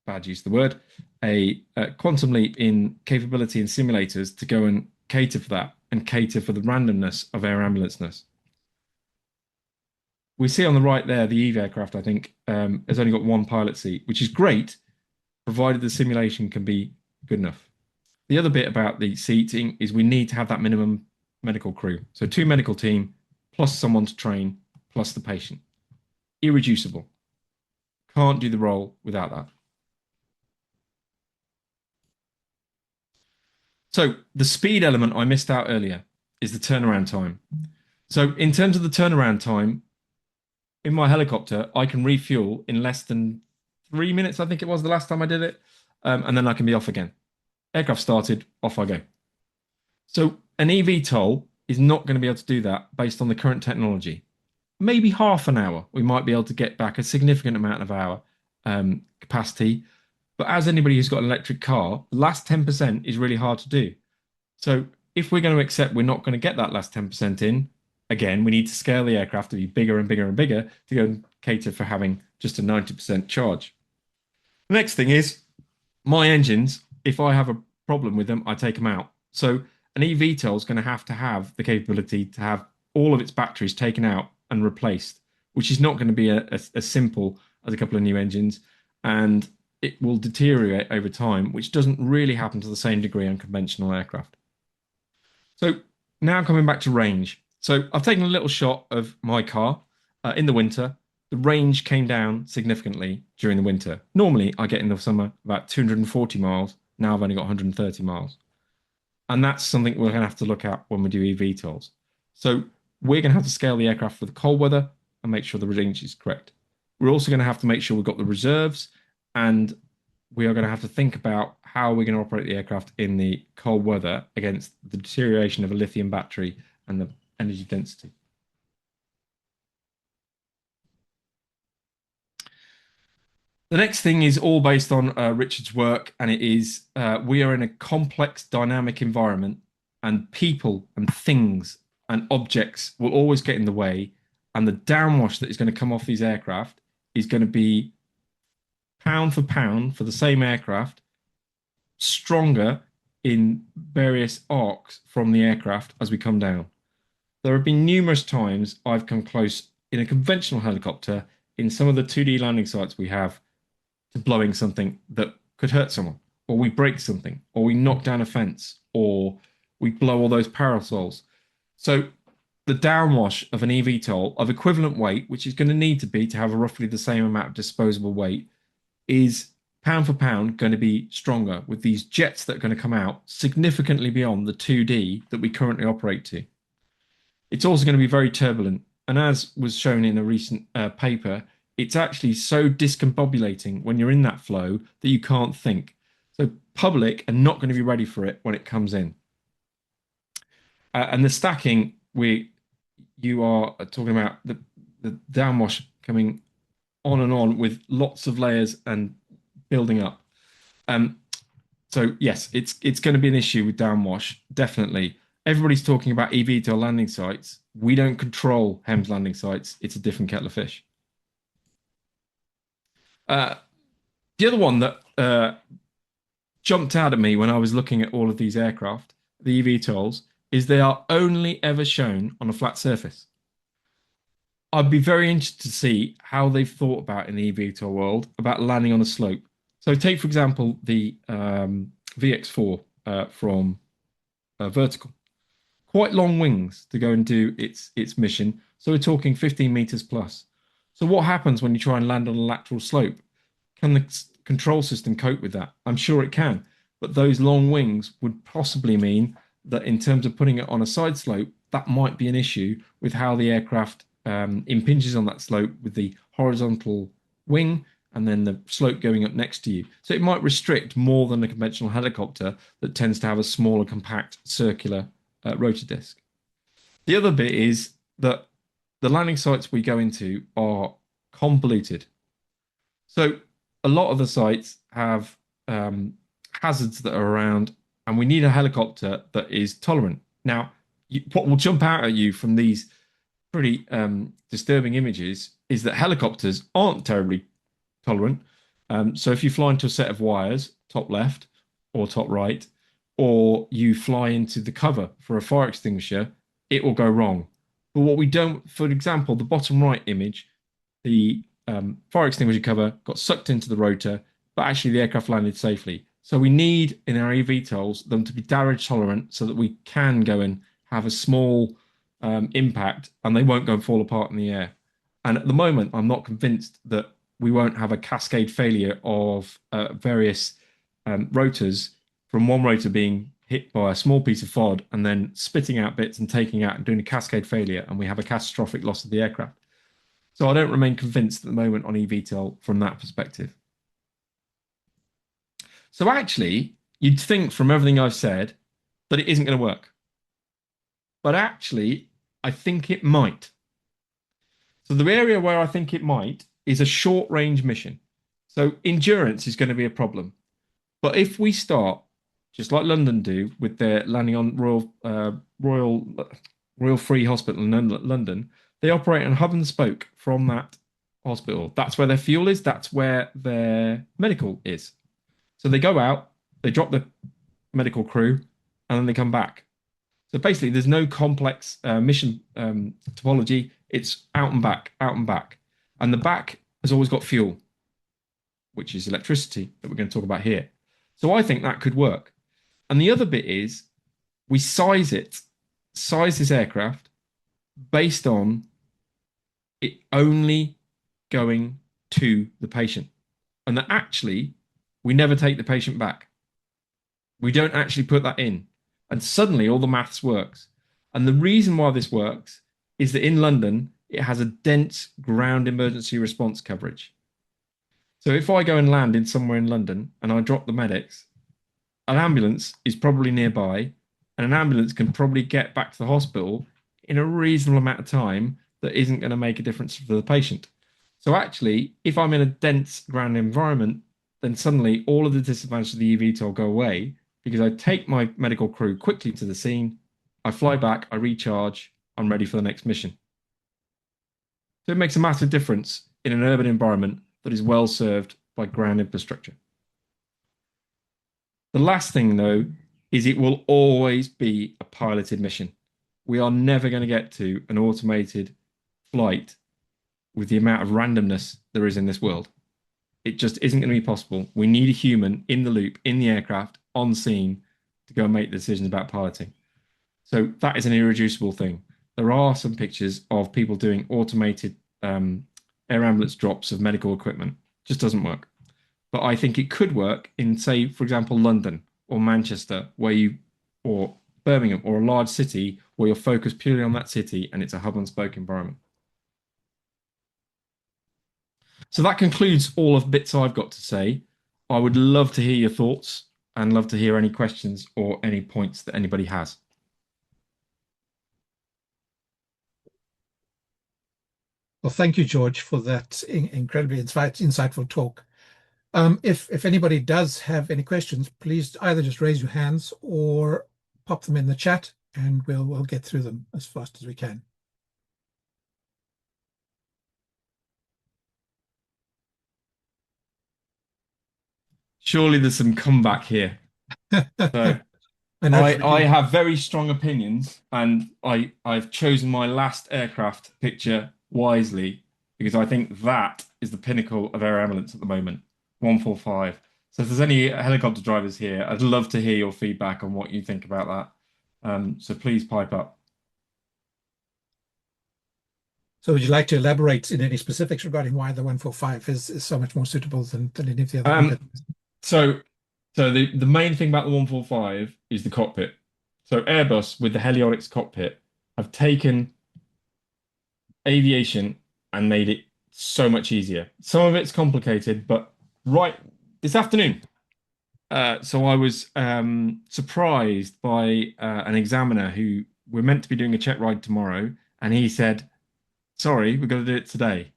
bad use of the word, a quantum leap in capability in simulators to go and cater for that and cater for the randomness of air ambulanceness. We see on the right there, the Eve aircraft, I think, has only got one pilot seat, which is great, provided the simulation can be good enough. The other bit about the seating is we need to have that minimum medical crew. So 2 medical team, plus someone to train, plus the patient. Irreducible. Can't do the role without that. So the speed element I missed out earlier is the turnaround time. So in terms of the turnaround time, in my helicopter, I can refuel in less than 3 minutes, I think it was the last time I did it. And then I can be off again. Aircraft started, off I go. So an eVTOL is not going to be able to do that based on the current technology. Maybe half an hour, we might be able to get back a significant amount of our capacity. But as anybody who's got an electric car, the last 10% is really hard to do. So if we're going to accept we're not going to get that last 10% in, again, we need to scale the aircraft to be bigger and bigger and bigger to go and cater for having just a 90% charge. The next thing is my engines, if I have a problem with them, I take them out. So an eVTOL is going to have the capability to have all of its batteries taken out and replaced, which is not going to be as simple as a couple of new engines. And it will deteriorate over time, which doesn't really happen to the same degree on conventional aircraft. So now coming back to range. So I've taken a little shot of my car in the winter. The range came down significantly during the winter. Normally, I get in the summer about 240 miles. Now I've only got 130 miles. And that's something we're going to have to look at when we do eVTOLs. So we're going to have to scale the aircraft for the cold weather and make sure the range is correct. We're also going to have to make sure we've got the reserves, and we are going to have to think about how we're going to operate the aircraft in the cold weather against the deterioration of a lithium battery and the energy density. The next thing is all based on Richard's work, and it is we are in a complex, dynamic environment, and people and things and objects will always get in the way, and the downwash that is going to come off these aircraft is going to be pound for the same aircraft, stronger in various arcs from the aircraft as we come down. There have been numerous times I've come close in a conventional helicopter in some of the 2D landing sites we have to blowing something that could hurt someone, or we break something, or we knock down a fence, or we blow all those parasols. So the downwash of an eVTOL of equivalent weight, which is going to need to be to have roughly the same amount of disposable weight, is pound for pound going to be stronger with these jets that are going to come out significantly beyond the 2D that we currently operate to. It's also going to be very turbulent. And as was shown in a recent paper, it's actually so discombobulating when you're in that flow that you can't think. So public are not going to be ready for it when it comes in. And the stacking, you are talking about the downwash coming on and on with lots of layers and building up. So yes, it's going to be an issue with downwash, definitely. Everybody's talking about eVTOL landing sites. We don't control HEMS landing sites. It's a different kettle of fish. The other one that jumped out at me when I was looking at all of these aircraft, the eVTOLs, is they are only ever shown on a flat surface. I'd be very interested to see how they've thought about in the eVTOL world about landing on a slope. So take, for example, the VX4 from Vertical. quite long wings to go and do its mission. So we're talking 15 meters plus. So what happens when you try and land on a lateral slope? Can the control system cope with that? I'm sure it can, but those long wings would possibly mean that in terms of putting it on a side slope, that might be an issue with how the aircraft impinges on that slope with the horizontal wing and then the slope going up next to you. So it might restrict more than a conventional helicopter that tends to have a smaller, compact, circular rotor disc. The other bit is that the landing sites we go into are convoluted. So a lot of the sites have hazards that are around, and we need a helicopter that is tolerant. Now, what will jump out at you from these pretty disturbing images is that helicopters aren't terribly tolerant. So if you fly into a set of wires, top left or top right, or you fly into the cover for a fire extinguisher, it will go wrong. But what we don't, for example, the bottom right image, the fire extinguisher cover got sucked into the rotor, but actually the aircraft landed safely. So we need in our eVTOLs them to be damage tolerant so that we can go and have a small impact and they won't go and fall apart in the air. And at the moment, I'm not convinced that we won't have a cascade failure of various rotors from one rotor being hit by a small piece of FOD and then spitting out bits and taking out and doing a cascade failure, and we have a catastrophic loss of the aircraft. So I don't remain convinced at the moment on eVTOL from that perspective. So actually, you'd think from everything I've said that it isn't going to work. But actually, I think it might. So the area where I think it might is a short range mission. So endurance is going to be a problem. But if we start, just like London do with their landing on Royal Free Hospital in London, they operate on hub and spoke from that hospital. That's where their fuel is. That's where their medical is. So they go out, they drop the medical crew, and then they come back. So basically, there's no complex mission topology. It's out and back, out and back. And the back has always got fuel, which is electricity that we're going to talk about here. So I think that could work. And the other bit is we size this aircraft based on it only going to the patient. And that actually, we never take the patient back. We don't actually put that in. And suddenly all the maths works. And the reason why this works is that in London, it has a dense ground emergency response coverage. So if I go and land in somewhere in London and I drop the medics, an ambulance is probably nearby, and an ambulance can probably get back to the hospital in a reasonable amount of time that isn't going to make a difference for the patient. So actually, if I'm in a dense ground environment, then suddenly all of the disadvantages of the eVTOL go away because I take my medical crew quickly to the scene, I fly back, I recharge, I'm ready for the next mission. So it makes a massive difference in an urban environment that is well served by ground infrastructure. The last thing, though, is it will always be a piloted mission. We are never going to get to an automated flight with the amount of randomness there is in this world. It just isn't going to be possible. We need a human in the loop, in the aircraft, on scene to go and make the decisions about piloting. So that is an irreducible thing. There are some pictures of people doing automated air ambulance drops of medical equipment. Just doesn't work. But I think it could work in, say, for example, London or Manchester, or Birmingham, or a large city where you're focused purely on that city and it's a hub and spoke environment. So that concludes all of the bits I've got to say. I would love to hear your thoughts and love to hear any questions or any points that anybody has. Well, thank you, George, for that incredibly insightful talk. If anybody does have any questions, please either just raise your hands or pop them in the chat, and we'll get through them as fast as we can. Surely there's some comeback here. So I have very strong opinions, and I've chosen my last aircraft picture wisely because I think that is the pinnacle of air ambulance at the moment, 145. So if there's any helicopter drivers here, I'd love to hear your feedback on what you think about that. So please pipe up. So would you like to elaborate in any specifics regarding why the 145 is so much more suitable than any of the other Um, competitors? so the main thing about the 145 is the cockpit. So Airbus with the Helionics cockpit have taken aviation and made it so much easier. Some of it's complicated, but right this afternoon. So I was surprised by an examiner who we're meant to be doing a check ride tomorrow, and he said, "Sorry, we're going to do it today."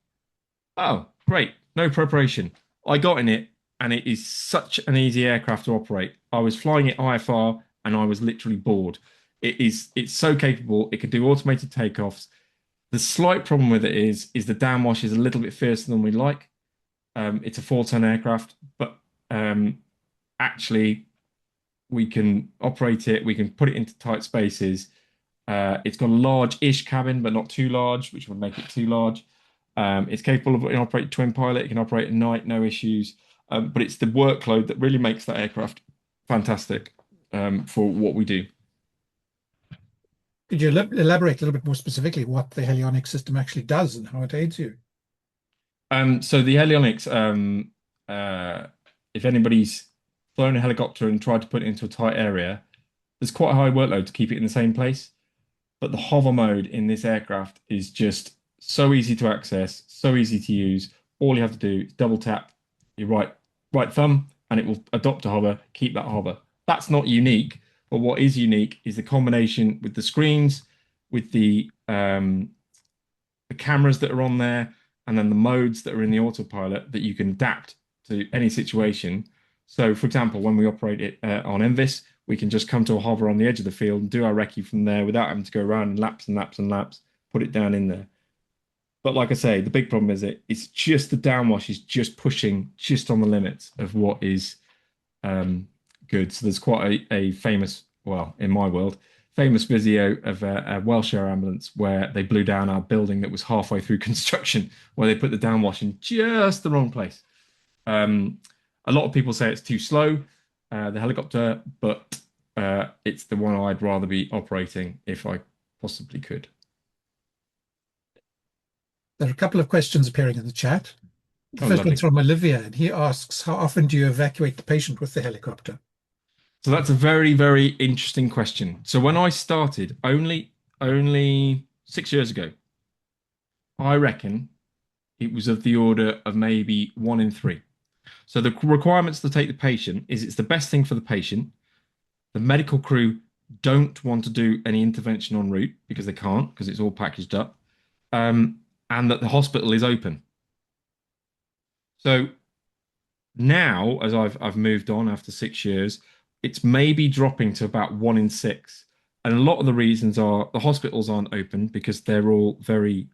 Oh, great. No preparation. I got in it, and it is such an easy aircraft to operate. I was flying it IFR, and I was literally bored. It's so capable. It can do automated takeoffs. The slight problem with it is the downwash is a little bit fiercer than we like. It's a 4-ton aircraft, but actually we can operate it. We can put it into tight spaces. It's got a large-ish cabin, but not too large, which would make it too large. It's capable of operating twin pilot. It can operate at night, no issues. But it's the workload that really makes that aircraft fantastic for what we do. Could you elaborate a little bit more specifically what the helionics system actually does and how it aids you? So the Helionics, if anybody's flown a helicopter and tried to put it into a tight area, there's quite a high workload to keep it in the same place. But the hover mode in this aircraft is just so easy to access, so easy to use. All you have to do is double tap your right thumb, and it will adopt a hover, keep that hover. That's not unique, but what is unique is the combination with the screens, with the cameras that are on there, and then the modes that are in the autopilot that you can adapt to any situation. So, for example, when we operate it on MVIS, we can just come to a hover on the edge of the field and do our recce from there without having to go around and laps and laps and laps, put it down in there. But like I say, the big problem is it's just the downwash is just pushing just on the limits of what is good. So there's quite a famous, well, in my world, famous video of a Welsh Air ambulance where they blew down our building that was halfway through construction, where they put the downwash in just the wrong place. A lot of people say it's too slow, the helicopter, but it's the one I'd rather be operating if I possibly could. There are a couple of questions appearing in the chat. The Oh, first lovely. one's from Olivia, and he asks, how often do you evacuate the patient with the helicopter? So that's a very, very interesting question. So when I started only 6 years ago, I reckon it was of the order of maybe 1 in 3. So the requirements to take the patient is it's the best thing for the patient. The medical crew don't want to do any intervention en route because they can't because it's all packaged up, and that the hospital is open. So now, as I've moved on after 6 years, it's maybe dropping to about 1 in 6. And a lot of the reasons are the hospitals aren't open because they're all very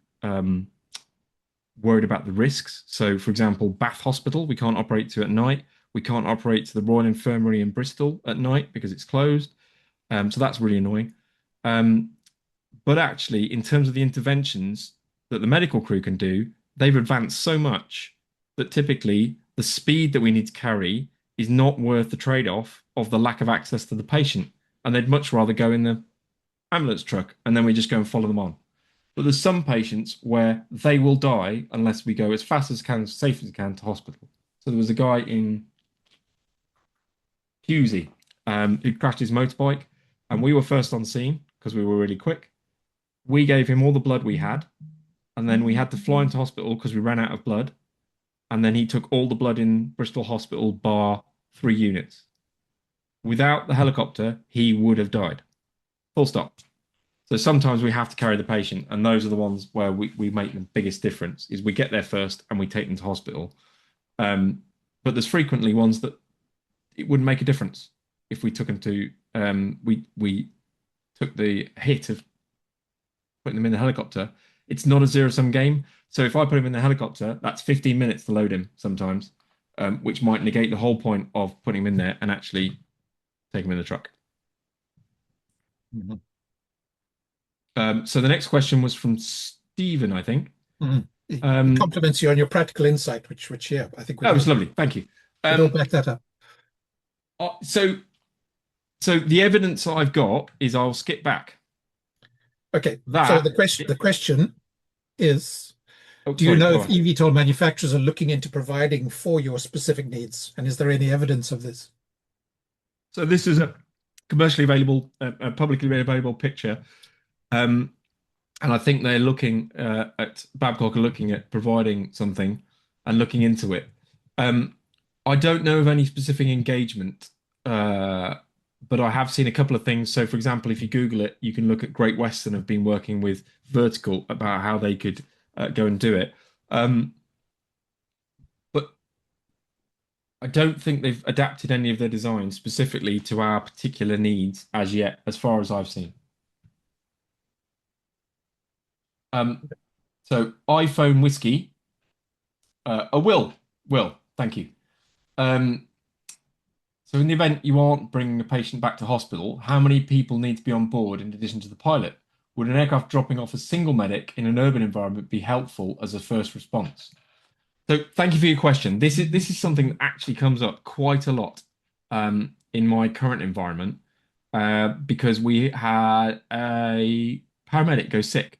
worried about the risks. So, for example, Bath Hospital, we can't operate to at night. We can't operate to the Royal Infirmary in Bristol at night because it's closed. So that's really annoying. But actually, in terms of the interventions that the medical crew can do, they've advanced so much that typically the speed that we need to carry is not worth the trade-off of the lack of access to the patient. And they'd much rather go in the ambulance truck and then we just go and follow them on. But there's some patients where they will die unless we go as fast as can, as safe as we can to hospital. So there was a guy in Husey who crashed his motorbike, and we were first on scene because we were really quick. We gave him all the blood we had, and then we had to fly into hospital because we ran out of blood. And then he took all the blood in Bristol Hospital, bar 3 units. Without the helicopter, he would have died. Full stop. So sometimes we have to carry the patient, and those are the ones where we make the biggest difference, is we get there first and we take them to hospital. But there's frequently ones that it wouldn't make a difference if we took them to, we took the hit of putting them in the helicopter. It's not a zero-sum game. So if I put him in the helicopter, that's 15 minutes to load him sometimes, which might negate the whole point of putting him in there and actually take him in the truck. Mhm. So the next question was from Stephen, I think. Mhm. He Um, compliments you on your practical insight, which yeah, I think that was lovely. Thank you. we'd all back that up. So So the evidence I've got is I'll skip back. Okay, so That, the question is, oh, do you sorry, know go if on. eVTOL manufacturers are looking into providing for your specific needs? And is there any evidence of this? So this is a commercially available, a publicly available picture. Um, and I think they're looking at Babcock are looking at providing something and looking into it. Um, I don't know of any specific engagement, uh, but I have seen a couple of things. So, for example, if you Google it, you can look at Great Western have been working with Vertical about how they could go and do it. Um, but I don't think they've adapted any of their designs specifically to our particular needs as yet, as far as I've seen. Um, so iPhone whiskey, Will, thank you. Um, so in the event you aren't bringing a patient back to hospital, how many people need to be on board in addition to the pilot? Would an aircraft dropping off a single medic in an urban environment be helpful as a first response? So thank you for your question. This is something that actually comes up quite a lot in my current environment because we had a paramedic go sick,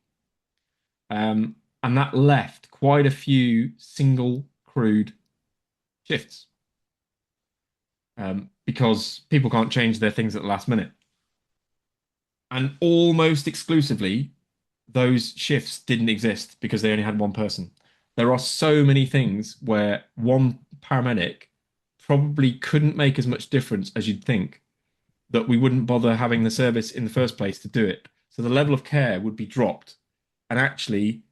and that left quite a few single crewed shifts because people can't change their things at the last minute. And almost exclusively, those shifts didn't exist because they only had one person. There are so many things where one paramedic probably couldn't make as much difference as you'd think that we wouldn't bother having the service in the first place to do it. So the level of care would be dropped. And actually,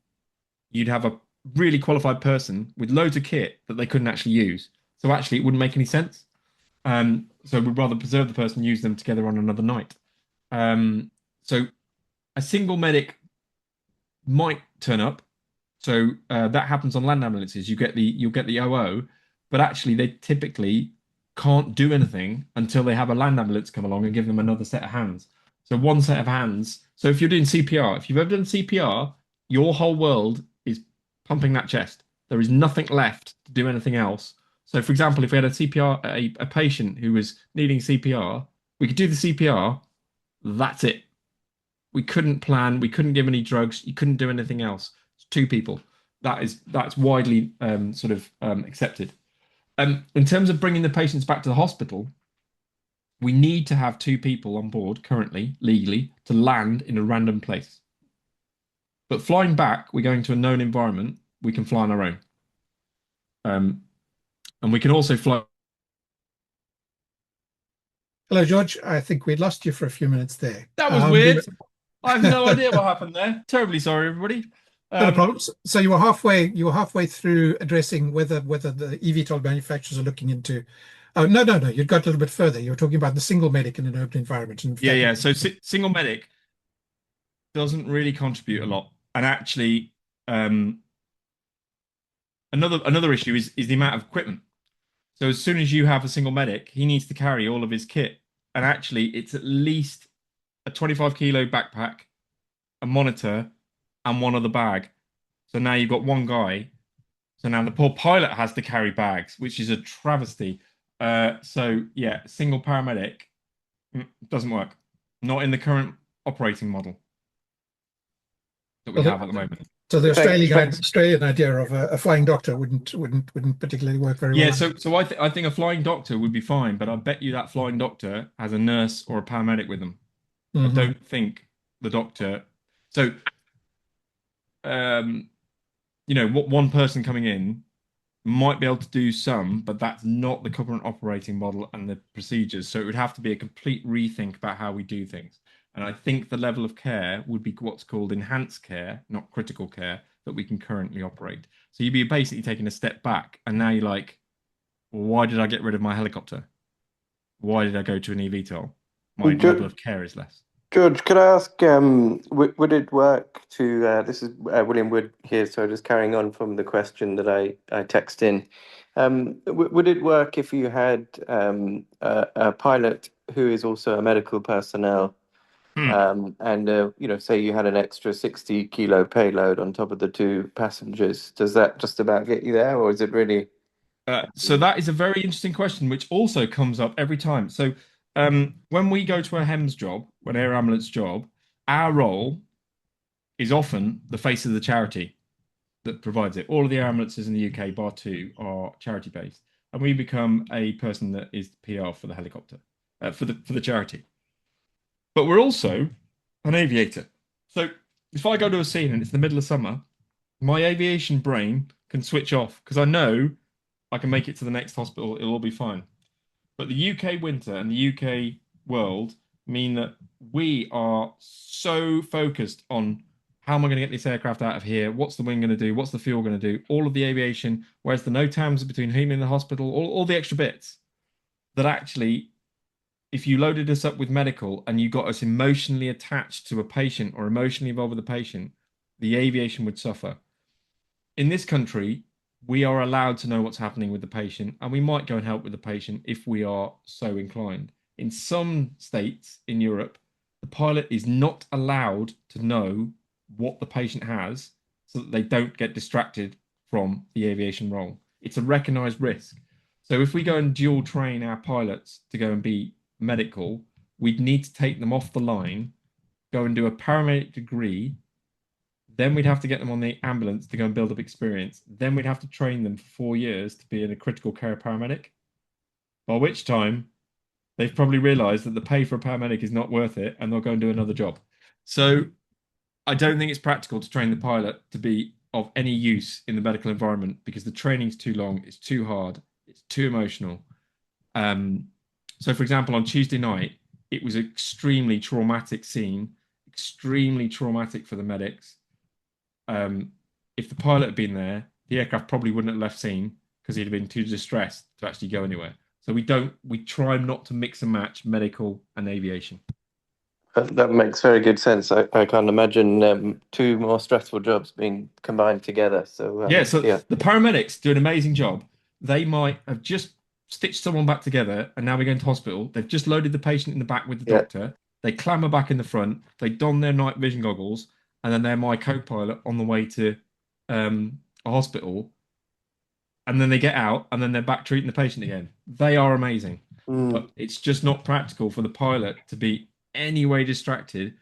you'd have a really qualified person with loads of kit that they couldn't actually use. So actually, it wouldn't make any sense. So we'd rather preserve the person and use them together on another night. So a single medic might turn up. So that happens on land ambulances. You'll get the OO, but actually they typically can't do anything until they have a land ambulance come along and give them another set of hands. So one set of hands. So if you're doing CPR, if you've ever done CPR, your whole world is pumping that chest. There is nothing left to do anything else. So for example, if we had a CPR, a patient who was needing CPR, we could do the CPR. That's it. We couldn't plan. We couldn't give any drugs. You couldn't do anything else. It's two people. That's widely accepted. In terms of bringing the patients back to the hospital, we need to have two people on board currently, legally, to land in a random place. But flying back, we're going to a known environment. We can fly on our own, and we can also fly. Hello, George. I think we lost you for a few minutes there. That was weird. I have no idea what happened there. Terribly sorry, everybody. Not a problem. So you were halfway through addressing whether the eVTOL manufacturers are looking into. Oh, no. You'd got a little bit further. You were talking about the single medic in an open environment. And in Yeah, fact, yeah. So single medic doesn't really contribute a lot. And actually, um, another issue is the amount of equipment. So as soon as you have a single medic, he needs to carry all of his kit. And actually, it's at least a 25 kilo backpack, a monitor, and one other bag. So now you've got one guy. So now the poor pilot has to carry bags, which is a travesty. So yeah, single paramedic doesn't work. Not in the current operating model that we well, have at the moment. so the Thanks. Australian idea of a flying doctor wouldn't particularly work very Yeah, well. so I think a flying doctor would be fine, but I bet you that flying doctor has a nurse or a paramedic with them. I Hmm. don't think the doctor. So, um, what one person coming in might be able to do some, but that's not the current operating model and the procedures. So it would have to be a complete rethink about how we do things. And I think the level of care would be what's called enhanced care, not critical care, that we can currently operate. So you'd be basically taking a step back, and now you're like, well, why did I get rid of my helicopter? Why did I go to an eVTOL? My level of care is less. George, could I ask, would it work to, this is William Wood here, so just carrying on from the question that I text in. Would it work if you had a pilot who is also a medical personnel, Hmm. and say you had an extra 60 kilo payload on top of the two passengers? Does that just about get you there, or is it really? So that is a very interesting question, which also comes up every time. So when we go to a HEMS job, an air ambulance job, our role is often the face of the charity that provides it. All of the air ambulances in the UK, bar two, are charity based, and we become a person that is PR for the helicopter, for the charity. But we're also an aviator. So if I go to a scene and it's the middle of summer, my aviation brain can switch off because I know I can make it to the next hospital. It'll all be fine. But the UK winter and the UK world mean that we are so focused on how am I going to get this aircraft out of here? What's the wing going to do? What's the fuel going to do? All of the aviation, whereas the NOTAMs between home and the hospital, all the extra bits that actually, if you loaded us up with medical and you got us emotionally attached to a patient or emotionally involved with the patient, the aviation would suffer. In this country, we are allowed to know what's happening with the patient, and we might go and help with the patient if we are so inclined. In some states in Europe, the pilot is not allowed to know what the patient has so that they don't get distracted from the aviation role. It's a recognized risk. So if we go and dual train our pilots to go and be medical, we'd need to take them off the line, go and do a paramedic degree. Then we'd have to get them on the ambulance to go and build up experience. Then we'd have to train them for 4 years to be in a critical care paramedic. By which time they've probably realized that the pay for a paramedic is not worth it and they'll go and do another job. So I don't think it's practical to train the pilot to be of any use in the medical environment because the training's too long, it's too hard, it's too emotional. So, for example, on Tuesday night, it was an extremely traumatic scene, extremely traumatic for the medics. If the pilot had been there, the aircraft probably wouldn't have left scene because he'd have been too distressed to actually go anywhere. So we try not to mix and match medical and aviation. That makes very good sense. I can't imagine two more stressful jobs being combined together. So So the paramedics do an amazing job. They might have just stitched someone back together and now we're going to hospital. They've just loaded the patient in the back with the Yeah. doctor. They clamber back in the front. They don their night vision goggles and then they're my co-pilot on the way to a hospital. And then they get out and then they're back treating the patient again. They are amazing. But it's just not practical for the pilot to be any way distracted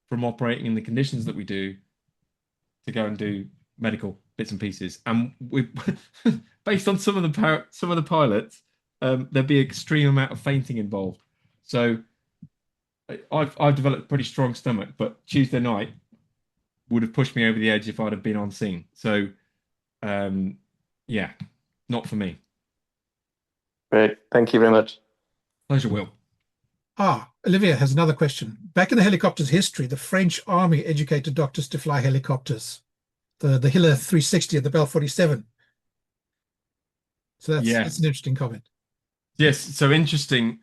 from operating in the conditions that we do to go and do medical bits and pieces. And we, based on some of the pilots, there'd be an extreme amount of fainting involved. So I've developed a pretty strong stomach, but Tuesday night would have pushed me over the edge if I'd have been on scene. So yeah, not for me. Great. Thank you very much. Pleasure, Will. Olivia has another question. Back in the helicopter's history, the French army educated doctors to fly helicopters. The Hiller 360 and the Bell 47. So that's an interesting comment. Yes, so interesting.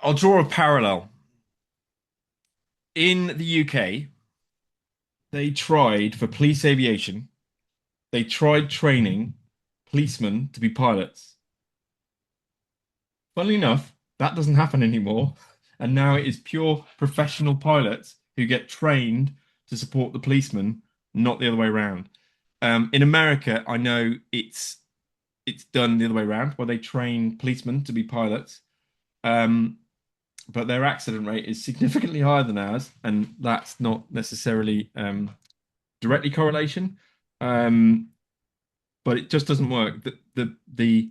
I'll draw a parallel. In the UK, they tried for police aviation, they tried training policemen to be pilots. Funnily enough, that doesn't happen anymore. And now it is pure professional pilots who get trained to support the policemen, not the other way around. In America, I know it's done the other way around, where they train policemen to be pilots. But their accident rate is significantly higher than ours, and that's not necessarily directly correlation. But it just doesn't work. The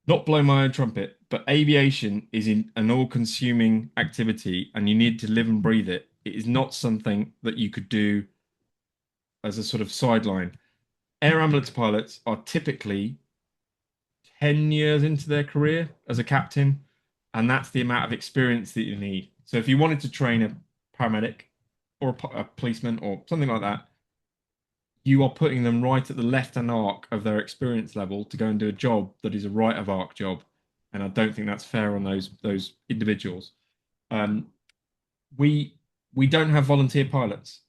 not blow my own trumpet, but aviation is an all-consuming activity, and you need to live and breathe it. It is not something that you could do as a sort of sideline. Air ambulance pilots are typically 10 years into their career as a captain, and that's the amount of experience that you need. So if you wanted to train a paramedic or a policeman or something like that, you are putting them right at the left-hand arc of their experience level to go and do a job that is a right of arc job. And I don't think that's fair on those individuals. We don't have volunteer pilots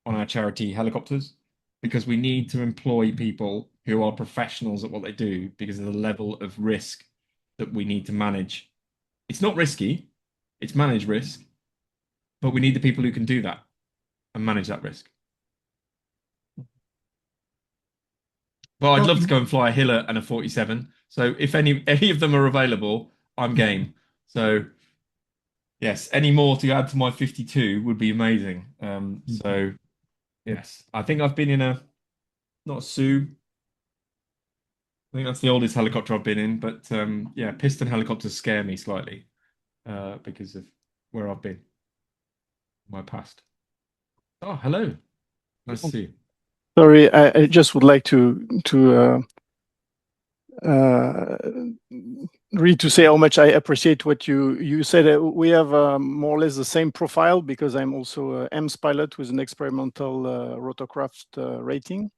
on our charity helicopters because we need to employ people who are professionals at what they do because of the level of risk that we need to manage. It's not risky, it's managed risk, but we need the people who can do that and manage that risk. But I'd love to go and fly a Hiller and a 47. So if any of them are available, I'm game. So yes, any more to add to my 52 would be amazing. So yes, I think I've been in not a Sue. I think that's the oldest helicopter I've been in, but yeah, piston helicopters scare me slightly because of where I've been in my past. Oh, hello. Nice to see you. Sorry, I just would like to really to say how much I appreciate what you said. We have more or less the same profile because I'm also a HEMS pilot with an experimental rotorcraft rating.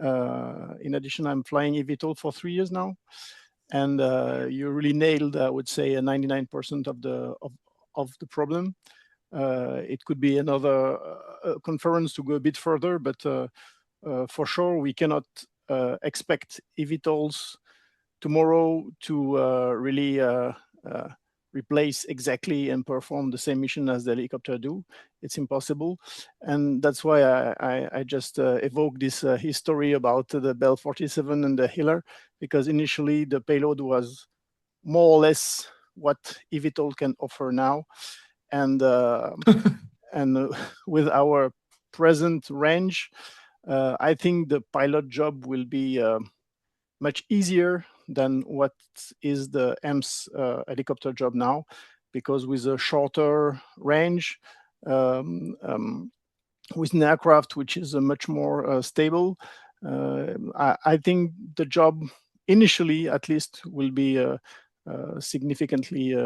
In addition, I'm flying eVTOL for 3 years now, and you really nailed, I would say, 99% of the problem. It could be another conference to go a bit further, but for sure we cannot expect eVTOLs tomorrow to really replace exactly and perform the same mission as the helicopter do. It's impossible, and that's why I just evoke this history about the Bell 47 and the Hiller, because initially the payload was more or less what eVTOL can offer now, and with our present range, I think the pilot job will be much easier than what is the HEMS helicopter job now, because with a shorter range, with an aircraft which is much more stable, I think the job initially, at least, will be significantly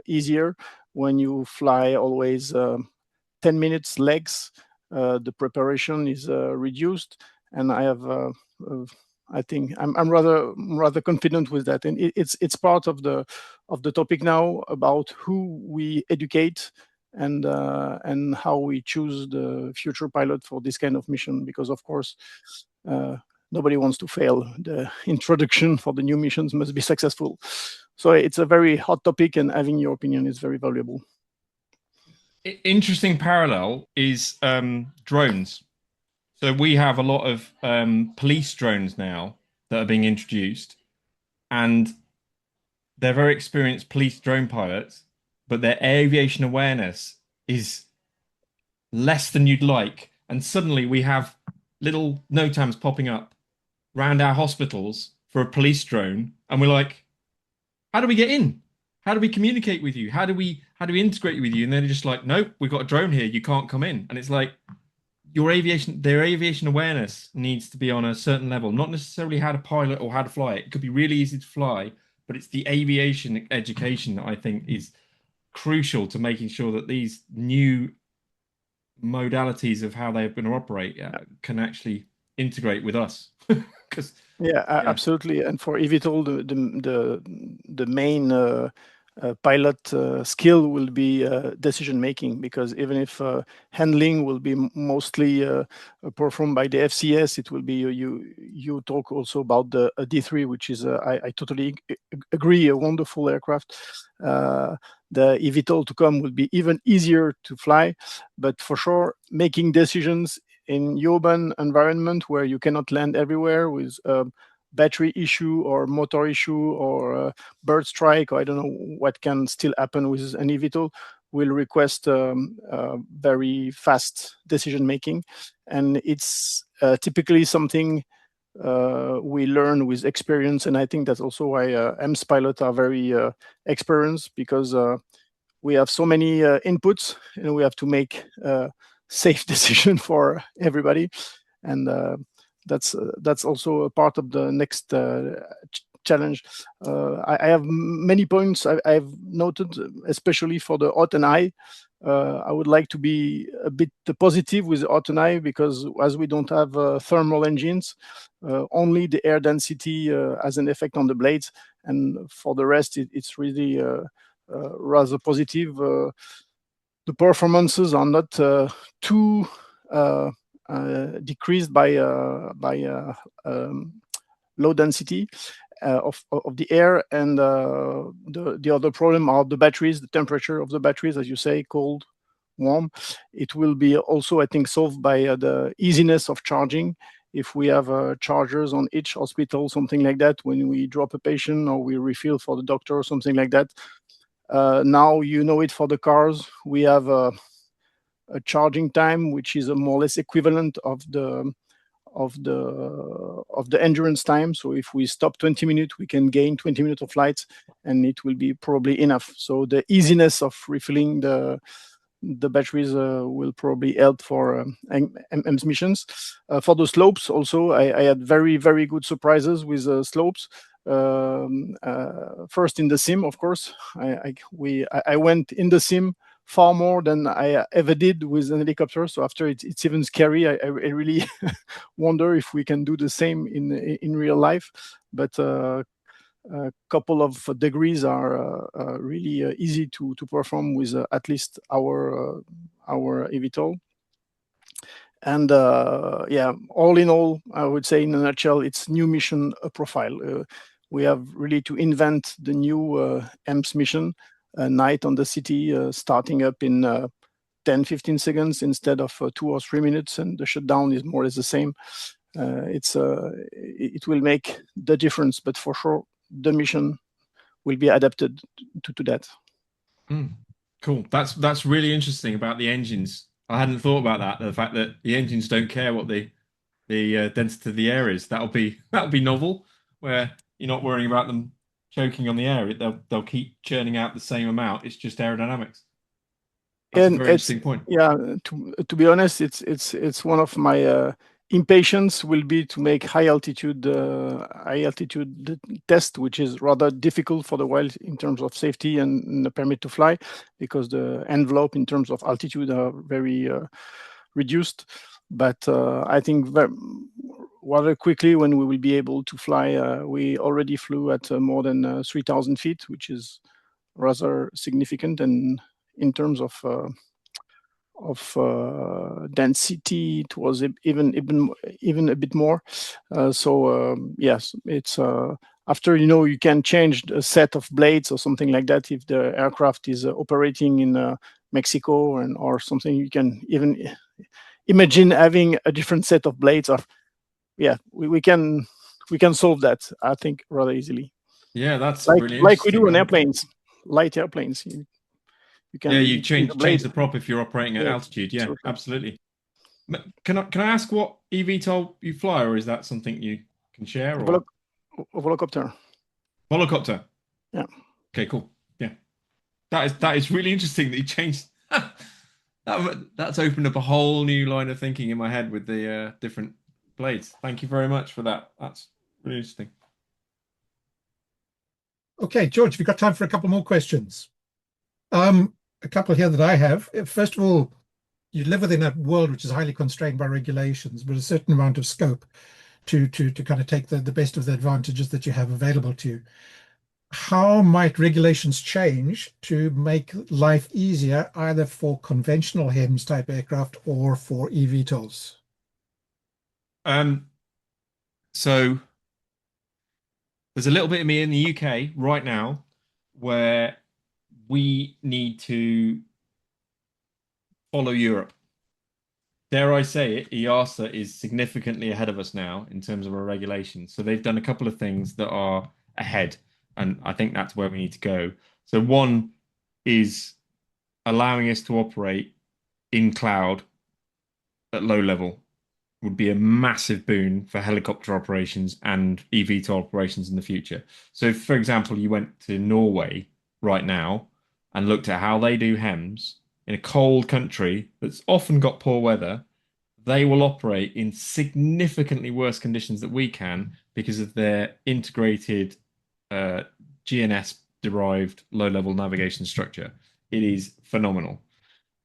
easier when you fly always 10 minutes legs. The preparation is reduced, and I think I'm rather confident with that, and it's part of the topic now about who we educate and how we choose the future pilot for this kind of mission, because of course nobody wants to fail. The introduction for the new missions must be successful. So it's a very hot topic, and having your opinion is very valuable. Interesting parallel is drones. So we have a lot of police drones now that are being introduced, and they're very experienced police drone pilots, but their aviation awareness is less than you'd like. And suddenly we have little NOTAMs popping up around our hospitals for a police drone, and we're like, how do we get in? How do we communicate with you? How do we integrate with you? And they're just like, nope, we've got a drone here, you can't come in. And it's like, their aviation awareness needs to be on a certain level, not necessarily how to pilot or how to fly it. It could be really easy to fly, but it's the aviation education that I think is crucial to making sure that these new modalities of how they're going to operate can actually integrate with us. Because absolutely. And for eVTOL, the main pilot skill will be decision making, because even if handling will be mostly performed by the FCS, it will be you talk also about the D3, which is I totally agree, a wonderful aircraft. The eVTOL to come will be even easier to fly, but for sure making decisions in urban environment where you cannot land everywhere with battery issue or motor issue or bird strike, or I don't know what can still happen with an eVTOL, will request very fast decision making, and it's typically something we learn with experience. And I think that's also why HEMS pilots are very experienced, because we have so many inputs and we have to make safe decision for everybody, and that's also a part of the next challenge. I have many points I've noted, especially for the hot and high. I would like to be a bit positive with the hot and high, because as we don't have thermal engines, only the air density has an effect on the blades, and for the rest it's really rather positive. The performances are not too decreased by low density of the air, and the other problem are the batteries, the temperature of the batteries, as you say, cold, warm. It will be also, I think, solved by the easiness of charging. If we have chargers on each hospital, something like that, when we drop a patient or we refill for the doctor or something like that, Now you know it for the cars. We have a charging time which is a more or less equivalent of the endurance time. So if we stop 20 minutes, we can gain 20 minutes of flight, and it will be probably enough. So the easiness of refilling the batteries will probably help for HEMS missions. For the slopes also, I had very, very good surprises with slopes. First in the sim, of course, I went in the sim far more than I ever did with an helicopter. So after it's even scary. I really wonder if we can do the same in real life. But a couple of degrees are really easy to perform with at least our eVTOL. And yeah, all in all, I would say in a nutshell, it's new mission profile. We have really to invent the new HEMS mission, night on the city, starting up in 10-15 seconds instead of 2 or 3 minutes, and the shutdown is more or less the same. It will make the difference, but for sure the mission will be adapted to that. Cool. That's really interesting about the engines. I hadn't thought about that. The fact that the engines don't care what the density of the air is. That'll be novel, where you're not worrying about them choking on the air. They'll keep churning out the same amount. It's just aerodynamics. That's a very interesting point. Yeah, to be honest, it's one of my impatience will be to make high altitude test, which is rather difficult for the while in terms of safety and the permit to fly, because the envelope in terms of altitude are very reduced. But I think rather quickly, when we will be able to fly, we already flew at more than 3,000 feet, which is rather significant. And in terms of density, it was even a bit more. Yes, it's after you can change a set of blades or something like that. If the aircraft is operating in Mexico or something, you can even imagine having a different set of blades. Yeah, we can solve that, I think, rather easily. Yeah, that's like really like we do on interesting. airplanes, light airplanes. You can change the prop if you're operating at altitude. Yeah, absolutely. Can I ask what eVTOL you fly, or is that something you can share? Volocopter. Volocopter. Yeah. Okay, cool. Yeah, that is really interesting that you changed. That's opened up a whole new line of thinking in my head with the different blades. Thank you very much for that. That's really interesting. Okay, George, have you got time for a couple more questions? A couple here that I have. First of all, you live within a world which is highly constrained by regulations, but a certain amount of scope to kind of take the best of the advantages that you have available to you. How might regulations change to make life easier, either for conventional HEMS type aircraft or for eVTOLs? So there's a little bit of me in the UK right now where we need to follow Europe. Dare I say it, EASA is significantly ahead of us now in terms of our regulations. So they've done a couple of things that are ahead, and I think that's where we need to go. So one is allowing us to operate in cloud at low level would be a massive boon for helicopter operations and eVTOL operations in the future. So if, for example, you went to Norway right now and looked at how they do HEMS in a cold country that's often got poor weather, they will operate in significantly worse conditions than we can because of their integrated GNS-derived low-level navigation structure. It is phenomenal.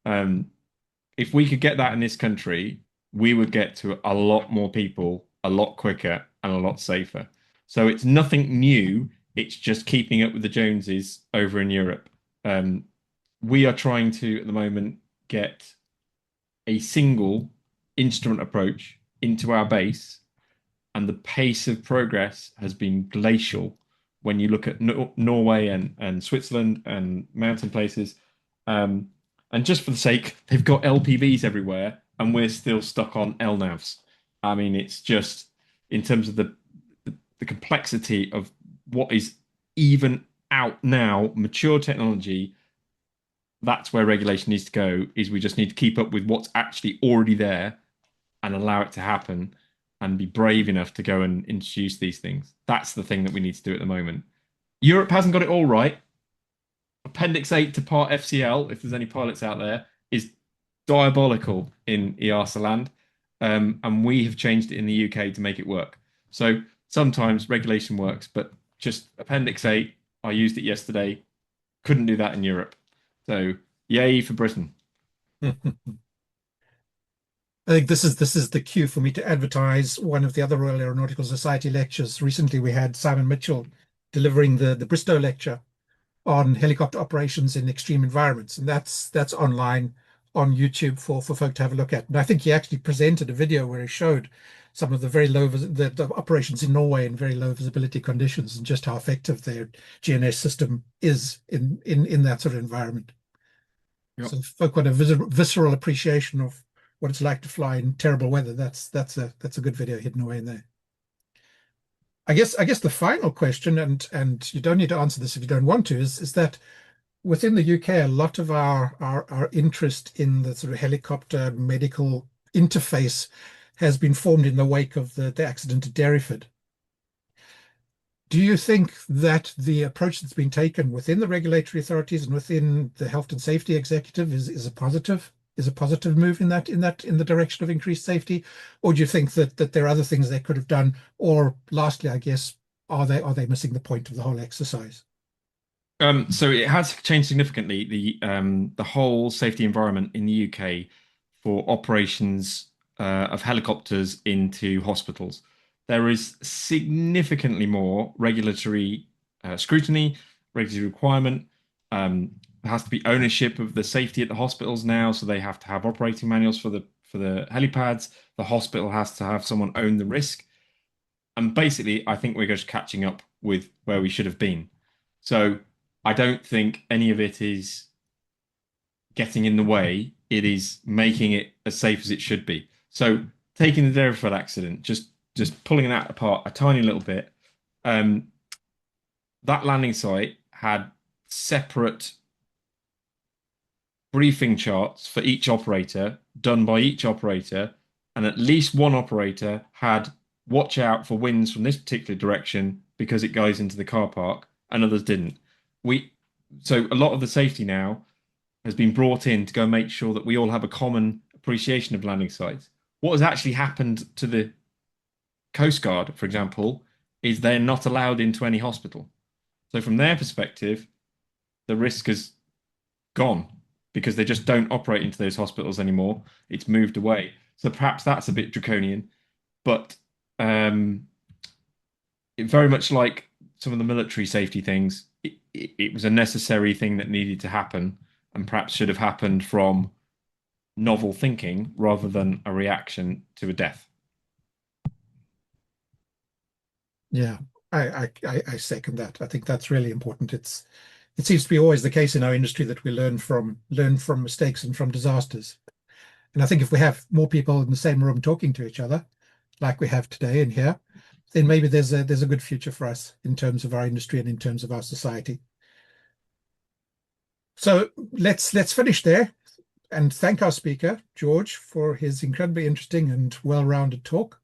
If we could get that in this country, we would get to a lot more people a lot quicker and a lot safer. So it's nothing new. It's just keeping up with the Joneses over in Europe. We are trying to, at the moment, get a single instrument approach into our base, and the pace of progress has been glacial when you look at Norway and Switzerland and mountain places. And just for the sake, they've got LPVs everywhere, and we're still stuck on LNAVs. I mean, it's just in terms of the complexity of what is even out now, mature technology, that's where regulation needs to go, is we just need to keep up with what's actually already there and allow it to happen and be brave enough to go and introduce these things. That's the thing that we need to do at the moment. Europe hasn't got it all right. Appendix 8 to Part FCL, if there's any pilots out there, is diabolical in EASA land. And we have changed it in the UK to make it work. So sometimes regulation works, but just Appendix 8, I used it yesterday, couldn't do that in Europe. So yay for Britain. I think this is the cue for me to advertise one of the other Royal Aeronautical Society lectures. Recently, we had Simon Mitchell delivering the Bristow lecture on helicopter operations in extreme environments, and that's online on YouTube for folk to have a look at. And I think he actually presented a video where he showed some of the very low the operations in Norway in very low visibility conditions and just how effective their GNS system is in that sort of environment. Yep. So folk want a visceral appreciation of what it's like to fly in terrible weather. That's a good video hidden away in there. I guess the final question, and you don't need to answer this if you don't want to, is that within the UK, a lot of our interest in the sort of helicopter medical interface has been formed in the wake of the accident at Derryford. Do you think that the approach that's been taken within the regulatory authorities and within the health and safety executive is a positive move in the direction of increased safety, or do you think that there are other things they could have done? Or lastly, I guess, are they missing the point of the whole exercise? So it has changed significantly the whole safety environment in the UK for operations of helicopters into hospitals. There is significantly more regulatory scrutiny, regulatory requirement. There has to be ownership of the safety at the hospitals now, so they have to have operating manuals for the helipads. The hospital has to have someone own the risk. And basically, I think we're just catching up with where we should have been. So I don't think any of it is getting in the way. It is making it as safe as it should be. So taking the Derryford accident, just pulling that apart a tiny little bit, that landing site had separate briefing charts for each operator done by each operator, and at least one operator had watch out for winds from this particular direction because it goes into the car park, and others didn't. So a lot of the safety now has been brought in to go make sure that we all have a common appreciation of landing sites. What has actually happened to the Coast Guard, for example, is they're not allowed into any hospital. So from their perspective, the risk has gone because they just don't operate into those hospitals anymore. It's moved away. So perhaps that's a bit draconian, but it very much like some of the military safety things, it was a necessary thing that needed to happen and perhaps should have happened from novel thinking rather than a reaction to a death. Yeah, I second that. I think that's really important. It seems to be always the case in our industry that we learn from mistakes and from disasters. And I think if we have more people in the same room talking to each other, like we have today in here, then maybe there's a good future for us in terms of our industry and in terms of our society. So let's finish there and thank our speaker, George, for his incredibly interesting and well-rounded talk.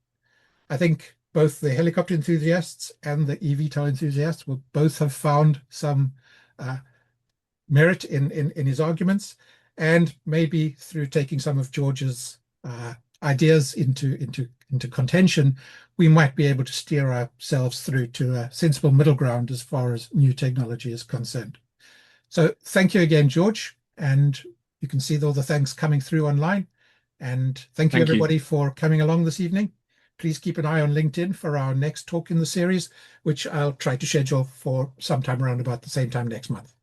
I think both the helicopter enthusiasts and the eVTOL enthusiasts will both have found some merit in his arguments, and maybe through taking some of George's ideas into contention, we might be able to steer ourselves through to a sensible middle ground as far as new technology is concerned. So thank you again, George, and you can see all the thanks coming through online. And thank you everybody for coming along this evening. Please keep an eye on LinkedIn for our next talk in the series, which I'll try to schedule for sometime around about the same time next month.